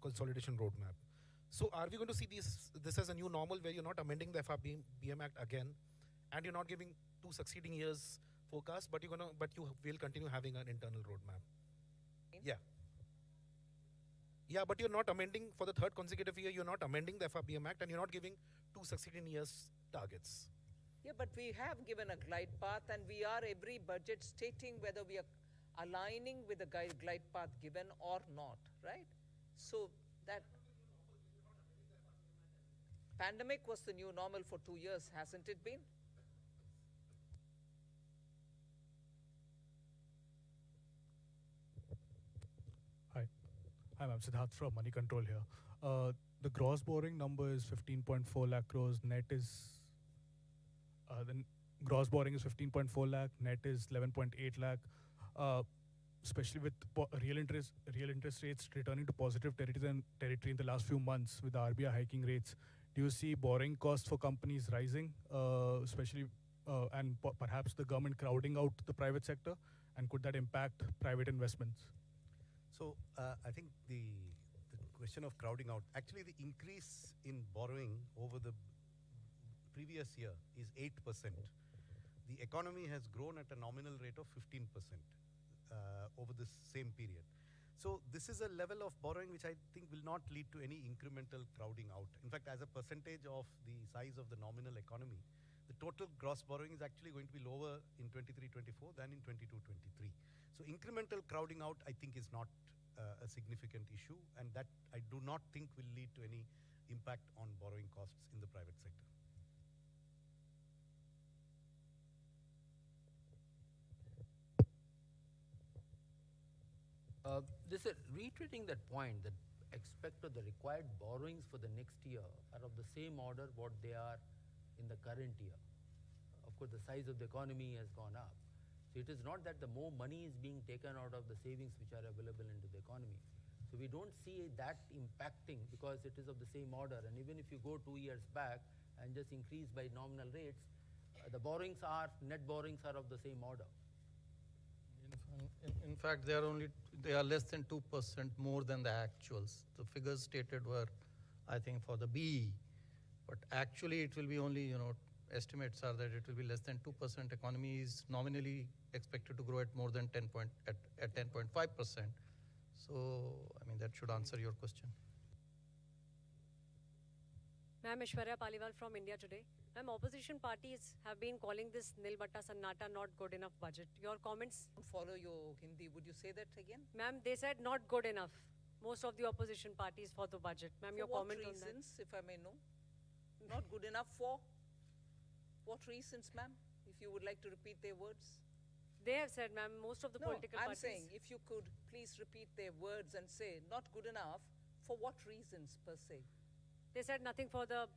consolidation roadmap. So are we going to see this as a new normal where you're not amending the FRBM Act again, and you're not giving two succeeding years forecast, but you will continue having an internal roadmap? Yeah. Yeah, but you're not amending for the third consecutive year, you're not amending the FRBM Act, and you're not giving two succeeding years targets. Yeah, but we have given a glide path, and we are every budget stating whether we are aligning with the glide path given or not, right? So that pandemic was the new normal for 2 years, hasn't it been? Hi, I'm Siddharth from Money Control here. The gross borrowing number is 15.4 lakh crores. Net is gross borrowing is 15.4 lakh. Net is 11.8 lakh. Especially with real interest rates returning to positive territory in the last few months with the RBI hiking rates. Do you see borrowing costs for companies rising, especially and perhaps the government crowding out the private sector? And could that impact private investments? So I think the question of crowding out, actually the increase in borrowing over the previous year is 8%. The economy has grown at a nominal rate of 15% over this same period. So this is a level of borrowing which I think will not lead to any incremental crowding out. In fact, as a percentage of the size of the nominal economy, the total gross borrowing is actually going to be lower in 23-24 than in 22-23. So incremental crowding out, I think, is not a significant issue, and that I do not think will lead to any impact on borrowing costs in the private sector. This is reiterating that point that expect the required borrowings for the next year are of the same order what they are in the current year. Of course, the size of the economy has gone up. So it is not that the more money is being taken out of the savings which are available into the economy. So we don't see that impacting because it is of the same order. And even if you go 2 years back and just increase by nominal rates, the net borrowings are of the same order. In fact, they are less than 2% more than the actuals. The figures stated were, I think, for the BE, but actually it will be only, estimates are that it will be less than 2%. Economy is nominally expected to grow at more than 10.5%. So, I mean, that should answer your question. Ma'am, Ishwarya Paliwal from India Today. Ma'am, opposition parties have been calling this Nil Batta Sannata not good enough budget. Your comments? Follow your Hindi. Would you say that again? Ma'am, they said not good enough. Most of the opposition parties for the budget. Ma'am, your comment on that? For what reasons, if I may know? Not good enough for? What reasons, ma'am? If you would like to repeat their words. They have said, ma'am, most of the political I'm parties. saying if you could please repeat their words and say not good enough, for what reasons per se? They said nothing for the.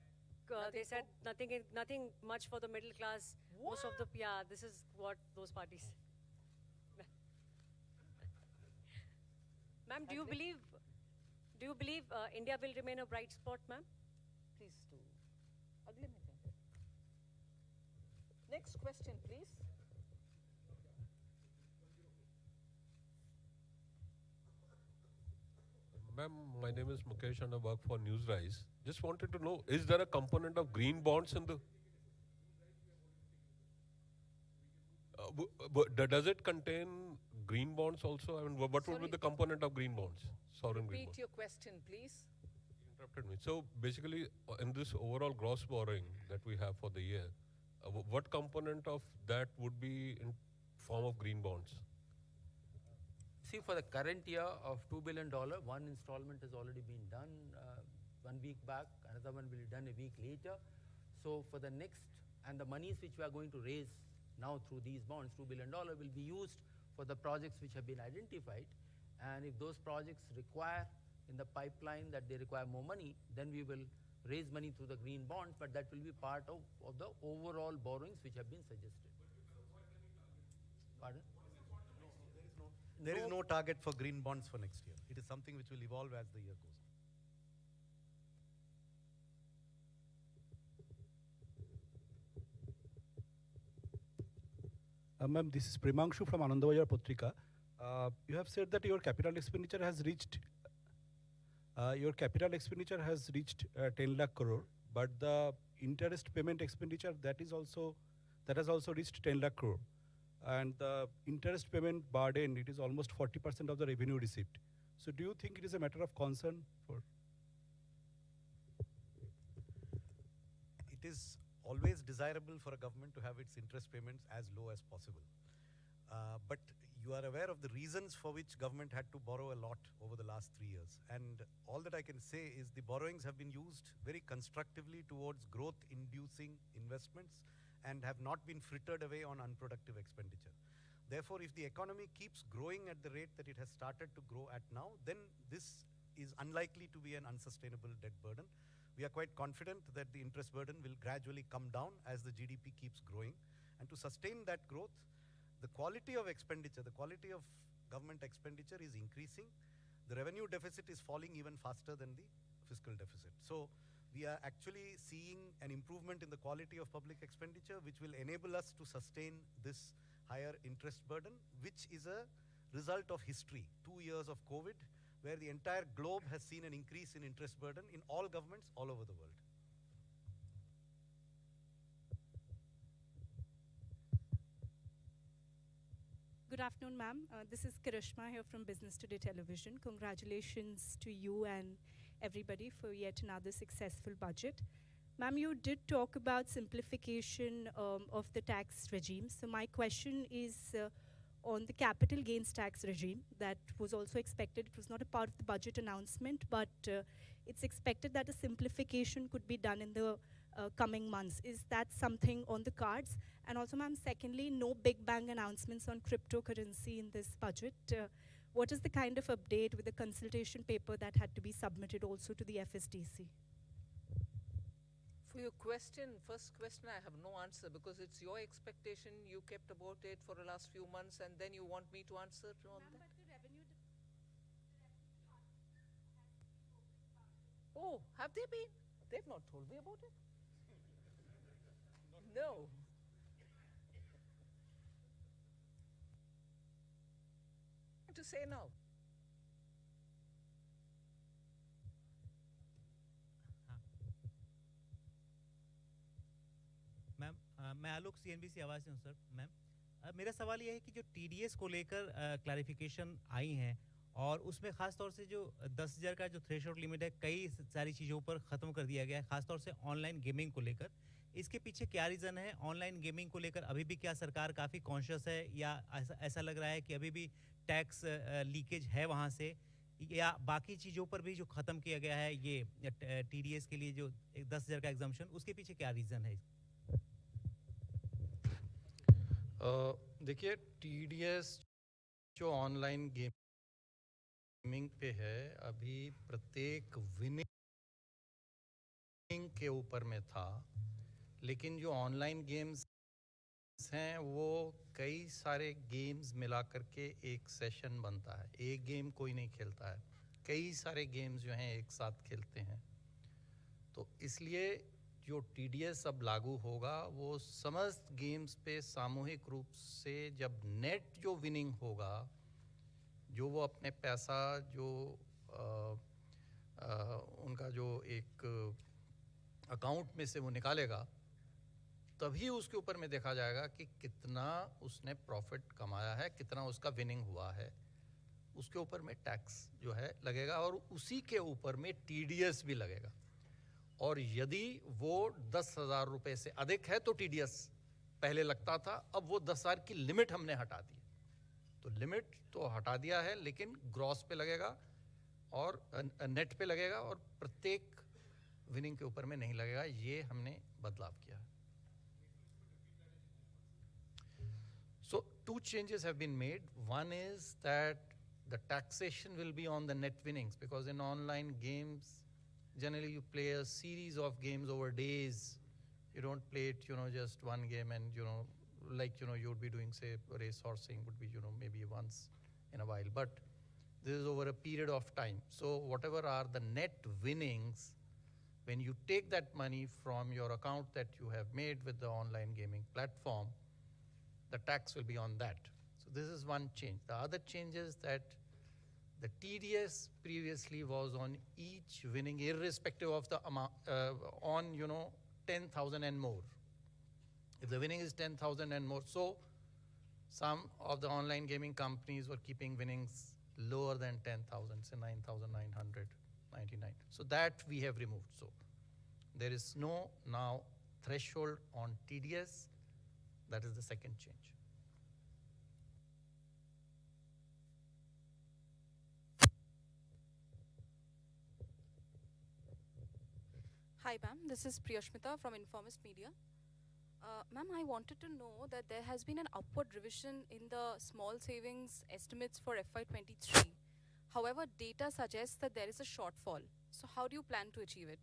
They said nothing much for the middle class. What? Most of the this is what those parties. Ma'am, do you believe India will remain a bright spot, ma'am? Please do. Agle mein jaye. Next question, please. Ma'am, my name is Mukesh and I work for Newsrise. Just wanted to know, is there a component of green bonds in the... does it contain green bonds also? I mean, what would be the component of green bonds? Sovereign green bonds. Repeat your question, please. Interrupted me. So basically, in this overall gross borrowing that we have for the year, what component of that would be in form of green bonds? See, for the current year of $2 billion, one installment has already been done 1 week back, another one will be done a week later. So for the next, and the monies which we are going to raise now through these bonds, $2 billion, will be used for the projects which have been identified. And if those projects require in the pipeline that they require more money, then we will raise money through the green bonds, but that will be part of the overall borrowings which have been suggested. Pardon? There is no target for green bonds for next year. It is something which will evolve as the year goes on. Ma'am, this is Primangshu from Anandavajar Patrika. You have said that your capital expenditure has reached 10 lakh crore, but the interest payment expenditure that has also reached 10 lakh crore. And the interest payment burden, it is almost 40% of the revenue received. So do you think it is a matter of concern for? It is always desirable for a government to have its interest payments as low as possible. But you are aware of the reasons for which government had to borrow a lot over the last 3 years. And all that I can say is the borrowings have been used very constructively towards growth-inducing investments and have not been frittered away on unproductive expenditure. Therefore, if the economy keeps growing at the rate that it has started to grow at now, then this is unlikely to be an unsustainable debt burden. We are quite confident that the interest burden will gradually come down as the GDP keeps growing. And to sustain that growth, the quality of expenditure, the quality of government expenditure is increasing. The revenue deficit is falling even faster than the fiscal deficit. So we are actually seeing an improvement in the quality of public expenditure, which will enable us to sustain this higher interest burden, which is a result of history. 2 years of COVID, where the entire globe has seen an increase in interest burden in all governments all over the world. Good afternoon, ma'am. This is Karishma here from Business Today Television. Congratulations to you and everybody for yet another successful budget. Ma'am, you did talk about simplification of the tax regime. So my question is on the capital gains tax regime that was also expected. It was not a part of the budget announcement, but it's expected that a simplification could be done in the coming months. Is that something on the cards? And also, ma'am, secondly, no big bang announcements on cryptocurrency in this budget. What is the kind of update with the consultation paper that had to be submitted also to the FSDC? For your first question, I have no answer because it's your expectation. You kept about it for the last few months and then you want me to answer on that? Oh, have they been? They've not told me about it. No. To say now. Ma'am मैं आलोक CNBC आवाज़ से हूँ sir. Ma'am मेरा सवाल ये है कि जो टीडीएस को लेकर क्लैरिफिकेशन आई हैं और उसमें ख़ास तौर से जो 10,000 का जो थ्रेशोल्ड लिमिट है कई सारी चीज़ों पर ख़त्म कर दिया गया है, ख़ास तौर से ऑनलाइन गेमिंग को लेकर। इसके पीछे क्या रीज़न है? ऑनलाइन गेमिंग को लेकर अभी भी क्या सरकार काफ़ी कॉन्शियस है या ऐसा लग रहा है कि अभी भी टैक्स लीकेज है वहाँ से, या बाकी चीज़ों पर भी जो ख़त्म किया गया है ये टीडीएस के लिए जो 10,000 का एग्जम्पशन, उसके पीछे क्या रीज़न है? देखिए, टीडीएस जो ऑनलाइन गेमिंग पे है, अभी प्रत्येक विनिंग के ऊपर में था, लेकिन जो ऑनलाइन गेम्स हैं वो कई सारे गेम्स मिला करके एक सेशन बनता है। एक गेम कोई नहीं खेलता है, कई सारे गेम्स जो हैं एक साथ खेलते हैं। तो इसलिए जो टीडीएस अब लागू होगा वो समस्त गेम्स पे सामूहिक रूप से जब नेट जो विनिंग होगा, जो वो अपने पैसा जो उनका जो एक अकाउंट में से वो निकालेगा, तभी उसके ऊपर में देखा जाएगा कि कितना उसने प्रॉफिट कमाया है, कितना उसका विनिंग हुआ है। उसके ऊपर में टैक्स जो है लगेगा और उसी के ऊपर में टीडीएस भी लगेगा। और यदि वो 10,000 रुपये से अधिक है तो टीडीएस पहले लगता था, अब वो 10,000 की लिमिट हमने हटा दी। तो लिमिट तो हटा दिया है, लेकिन ग्रॉस पे लगेगा और नेट पे लगेगा और प्रत्येक विनिंग के ऊपर में नहीं लगेगा। ये हमने बदलाव किया है। So 2 changes have been made. One is that the taxation will be on the net winnings, because in online games generally you play a series of games over days. You don't play it, just one game and, like, you would be doing, say, race horsing would be, maybe once in a while. But this is over a period of time. So whatever are the net winnings, when you take that money from your account that you have made with the online gaming platform, the tax will be on that. So this is one change. The other change is that the TDS previously was on each winning, irrespective of the amount, on 10,000 and more. If the winning is 10,000 and more, so some of the online gaming companies were keeping winnings lower than 10,000, say 9,999. So that we have removed. So there is no now threshold on TDS. That is the second change. Hi, ma'am. This is Priyashmita from Informist Media. Ma'am, I wanted to know that there has been an upward revision in the small savings estimates for FY23. However, data suggests that there is a shortfall. So how do you plan to achieve it?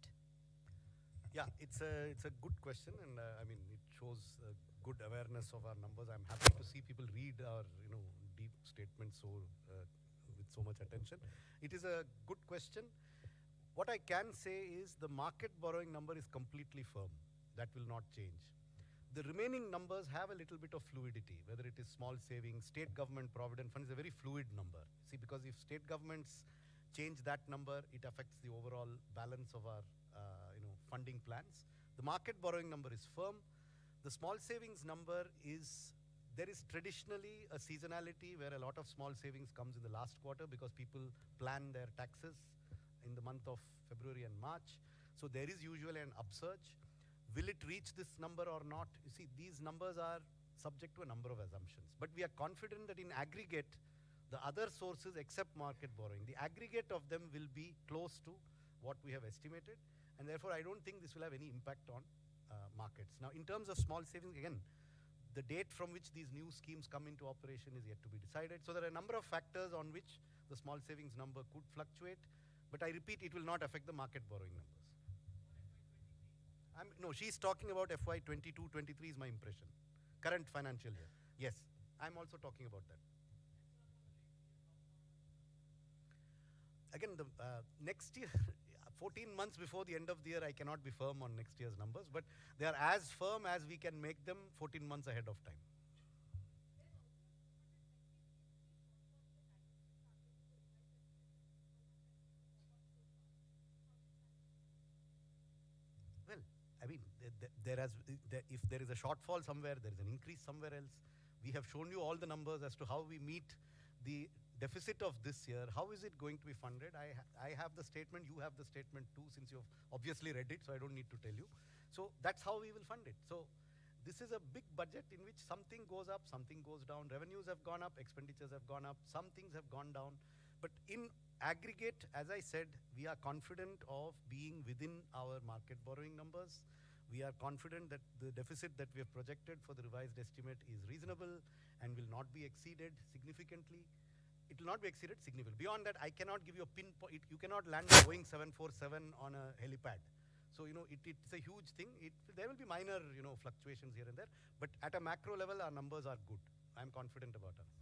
Yeah, it's a good question, and I mean it shows good awareness of our numbers. I'm happy to see people read our deep statements with so much attention. It is a good question. What I can say is the market borrowing number is completely firm. That will not change. The remaining numbers have a little bit of fluidity, whether it is small savings, state government provident fund is a very fluid number. See, because if state governments change that number, it affects the overall balance of our funding plans. The market borrowing number is firm. The small savings number is, there is traditionally a seasonality where a lot of small savings comes in the last quarter because people plan their taxes in the month of February and March. So there is usually an upsurge. Will it reach this number or not? You see, these numbers are subject to a number of assumptions. But we are confident that in aggregate, the other sources except market borrowing, the aggregate of them will be close to what we have estimated. And therefore, I don't think this will have any impact on markets. Now, in terms of small savings, again, the date from which these new schemes come into operation is yet to be decided. So there are a number of factors on which the small savings number could fluctuate. But I repeat, it will not affect the market borrowing numbers. No, she's talking about FY 22-23 is my impression. Current financial year. Yes, I'm also talking about that. Again, the next year, 14 months before the end of the year, I cannot be firm on next year's numbers, but they are as firm as we can make them 14 months ahead of time. Well, I mean, if there is a shortfall somewhere, there is an increase somewhere else. We have shown you all the numbers as to how we meet the deficit of this year. How is it going to be funded? I have the statement, you have the statement too, since you've obviously read it, so I don't need to tell you. So that's how we will fund it. So this is a big budget in which something goes up, something goes down. Revenues have gone up, expenditures have gone up, some things have gone down. But in aggregate, as I said, we are confident of being within our market borrowing numbers. We are confident that the deficit that we have projected for the revised estimate is reasonable and will not be exceeded significantly. It will not be exceeded significantly. Beyond that, I cannot give you a pinpoint. You cannot land a Boeing 747 on a helipad. So, it's a huge thing. There will be minor, fluctuations here and there. But at a macro level, our numbers are good. I'm confident about us.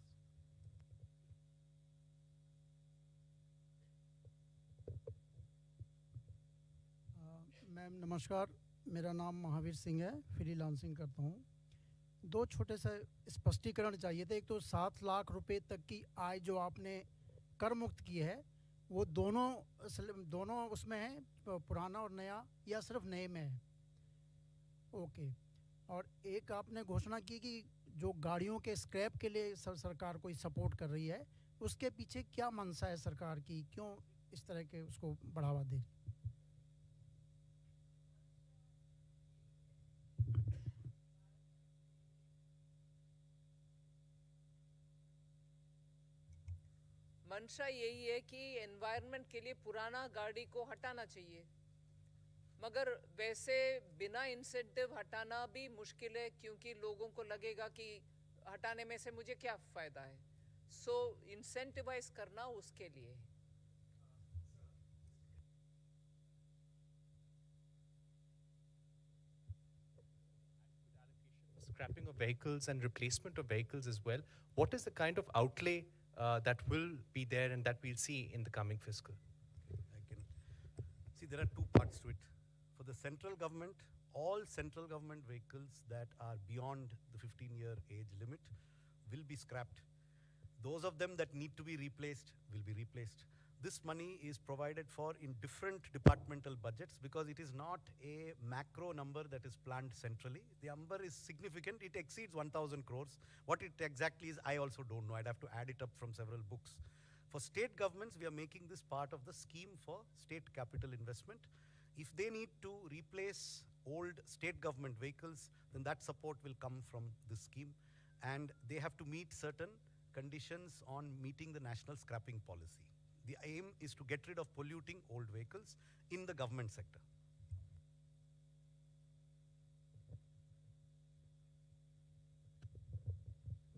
Ma'am नमस्कार, मेरा नाम महावीर सिंह है, freelancing करता हूँ। दो छोटे से स्पष्टीकरण चाहिए थे। एक तो 7 लाख रुपए तक की आय जो आपने कर मुक्त की है, वो दोनों उसमें है, पुराना और नया, या सिर्फ नए में है? ओके। और एक आपने घोषणा की कि जो गाड़ियों के स्क्रैप के लिए सरकार कोई सपोर्ट कर रही है, उसके पीछे क्या मंशा है सरकार की? क्यों इस तरह के उसको बढ़ावा दे? मंशा यही है कि एनवायरनमेंट के लिए पुराना गाड़ी को हटाना चाहिए, मगर वैसे बिना इंसेंटिव हटाना भी मुश्किल है, क्योंकि लोगों को लगेगा कि हटाने में से मुझे क्या फ़ायदा है। सो इंसेंटिवाइज करना उसके लिए। Scrapping of vehicles and replacement of vehicles as well. What is the kind of outlay that will be there and that we'll see in the coming fiscal? See, there are two parts to it. For the central government, all central government vehicles that are beyond the 15-year age limit will be scrapped. Those of them that need to be replaced will be replaced. This money is provided for in different departmental budgets because it is not a macro number that is planned centrally. The number is significant. It exceeds 1,000 crores. What it exactly is, I also don't know. I'd have to add it up from several books. For state governments, we are making this part of the scheme for state capital investment. If they need to replace old state government vehicles, then that support will come from this scheme. And they have to meet certain conditions on meeting the national scrapping policy. The aim is to get rid of polluting old vehicles in the government sector.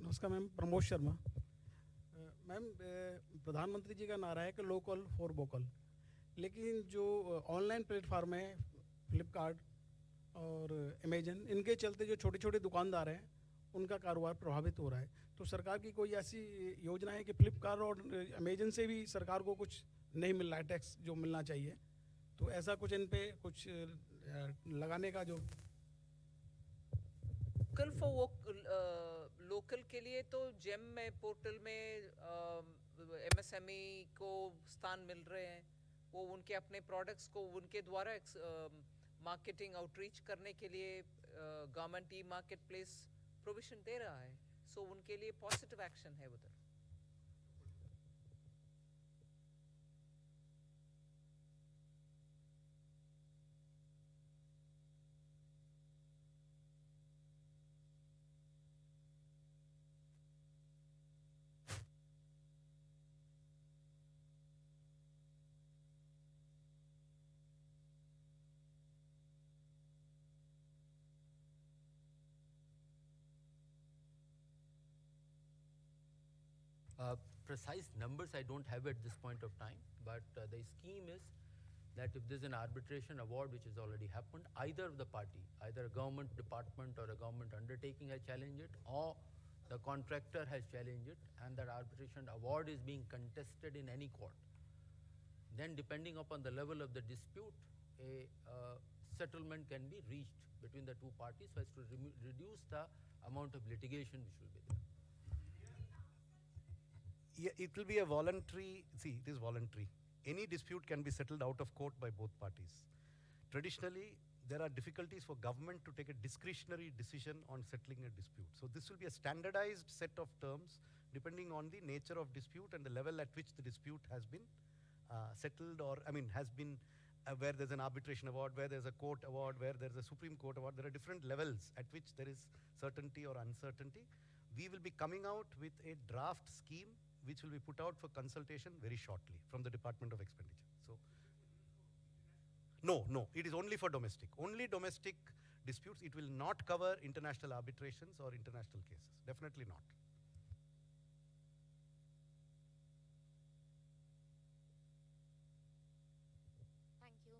नमस्कार ma'am, Pramod Sharma. Ma'am, प्रधानमंत्री जी का नारा है कि local for vocal, लेकिन जो online platform है फ्लिपकार्ट और अमेजन, इनके चलते जो छोटे छोटे दुकानदार हैं उनका कारोबार प्रभावित हो रहा है। तो सरकार की कोई ऐसी योजना है कि फ्लिपकार्ट और अमेजन से भी सरकार को कुछ नहीं मिल रहा है टैक्स जो मिलना चाहिए, तो ऐसा कुछ इन पे कुछ लगाने का जो लोकल फॉर लोकल के लिए तो जेम में पोर्टल में एमएसएमई को स्थान मिल रहे हैं। वो उनके अपने प्रोडक्ट्स को उनके द्वारा मार्केटिंग आउटरीच करने के लिए government e market place provision दे रहा है। सो उनके लिए पॉजिटिव एक्शन है उधर। Precise numbers I don't have at this point of time, but the scheme is that if there's an arbitration award which has already happened, either of the party, either a government department or a government undertaking has challenged it, or the contractor has challenged it, and that arbitration award is being contested in any court, then depending upon the level of the dispute, a settlement can be reached between the two parties so as to reduce the amount of litigation which will be there. Yeah, it will be a voluntary, see, it is voluntary. Any dispute can be settled out of court by both parties. Traditionally, there are difficulties for government to take a discretionary decision on settling a dispute. So this will be a standardized set of terms depending on the nature of dispute and the level at which the dispute has been settled, or has been where there's an arbitration award, where there's a court award, where there's a Supreme Court award. There are different levels at which there is certainty or uncertainty. We will be coming out with a draft scheme which will be put out for consultation very shortly from the Department of Expenditure. So, no, it is only for domestic. Only domestic disputes. It will not cover international arbitrations or international cases. Definitely not. Thank you.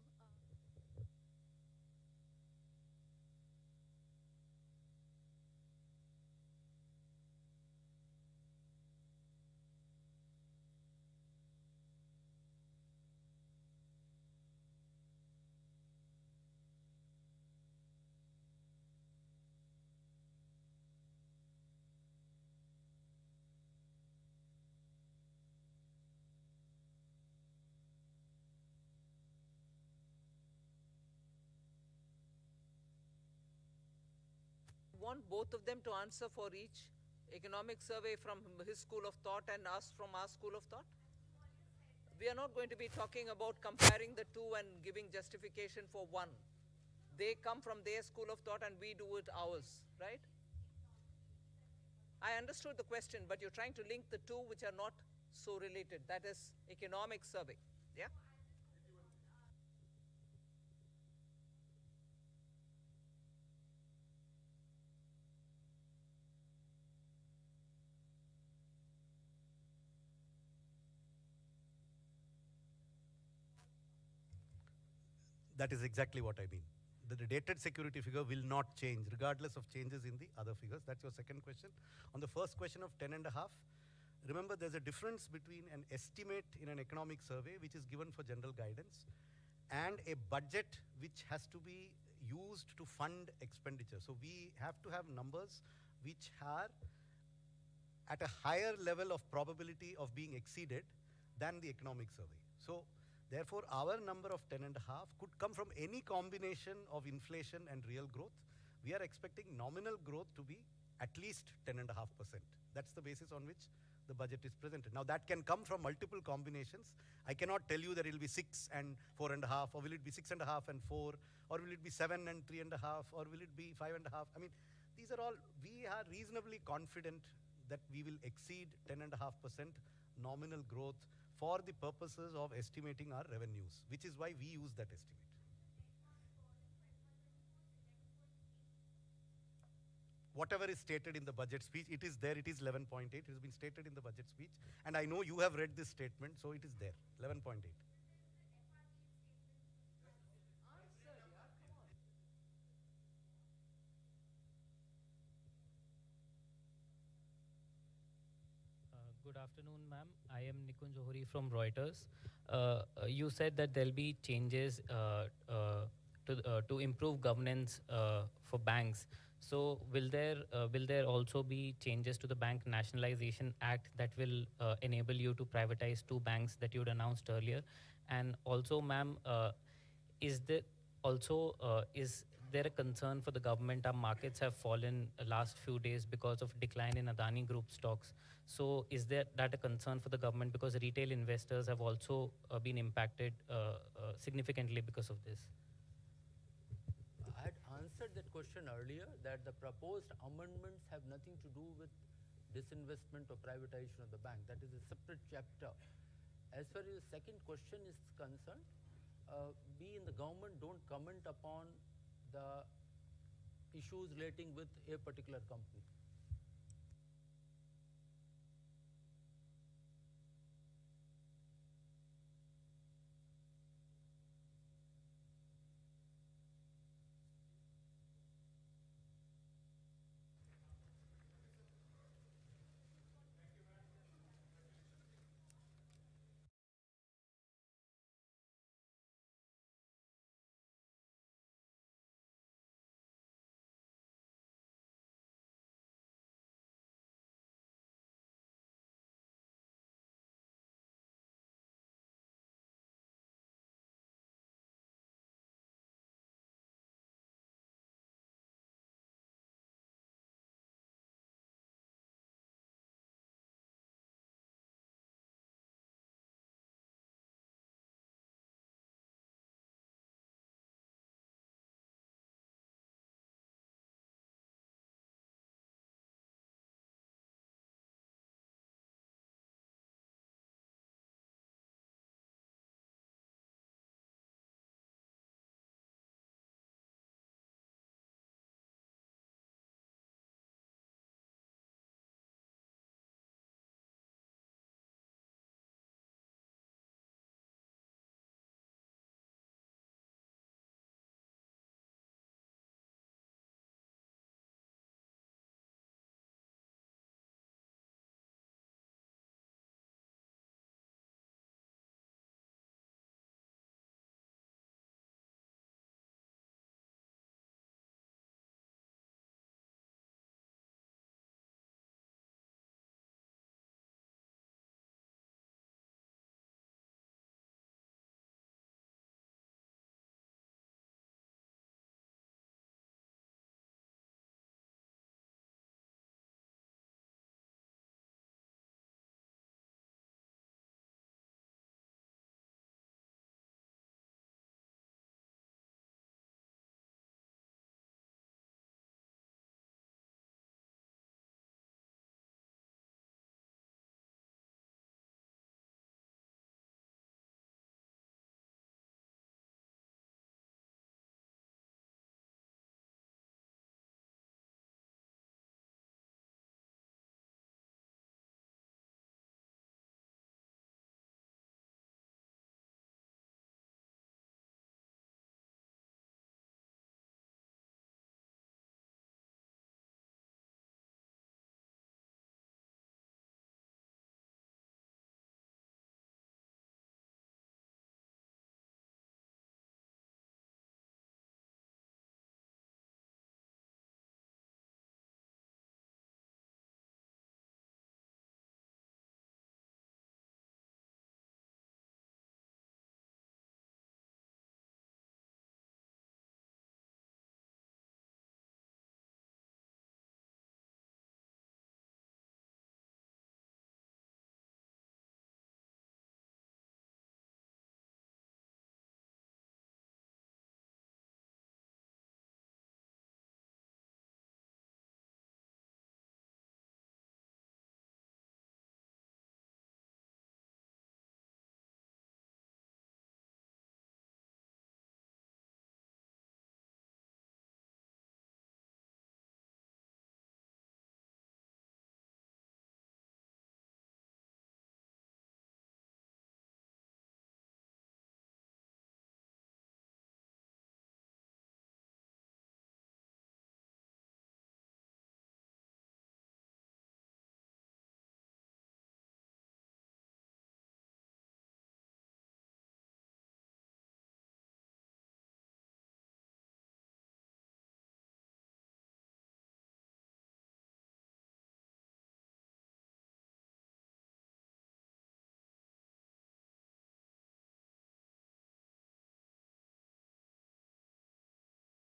Want both of them to answer for each economic survey from his school of thought and us from our school of thought? We are not going to be talking about comparing the two and giving justification for one. They come from their school of thought and we do it ours, right? I understood the question, but you're trying to link the two which are not so related. That is economic survey, yeah? That is exactly what I mean. The dated security figure will not change regardless of changes in the other figures. That's your second question. On the first question of 10.5, remember there's a difference between an estimate in an economic survey which is given for general guidance and a budget which has to be used to fund expenditure. So we have to have numbers which are at a higher level of probability of being exceeded than the economic survey. So therefore, our number of 10.5 could come from any combination of inflation and real growth. We are expecting nominal growth to be at least 10.5%. That's the basis on which the budget is presented. Now that can come from multiple combinations. I cannot tell you that it will be 6 and 4.5, or will it be 6.5 and 4, or will it be 7 and 3.5, or will it be 5.5? I mean, these are all, we are reasonably confident that we will exceed 10.5% nominal growth for the purposes of estimating our revenues, which is why we use that estimate. Whatever is stated in the budget speech, it is there, it is 11.8, it has been stated in the budget speech, and I know you have read this statement, so it is there, 11.8. Good afternoon, ma'am. I am Nikun Johari from Reuters. You said that there'll be changes to improve governance for banks. So will there also be changes to the Bank Nationalization Act that will enable you to privatize 2 banks that you'd announced earlier? And also, ma'am, is there a concern for the government? Our markets have fallen last few days because of decline in Adani Group stocks. So is that a concern for the government, because retail investors have also been impacted significantly because of this? I had answered that question earlier, that the proposed amendments have nothing to do with disinvestment or privatization of the bank. That is a separate chapter. As far as the second question is concerned, we in the government don't comment upon the issues relating with a particular company.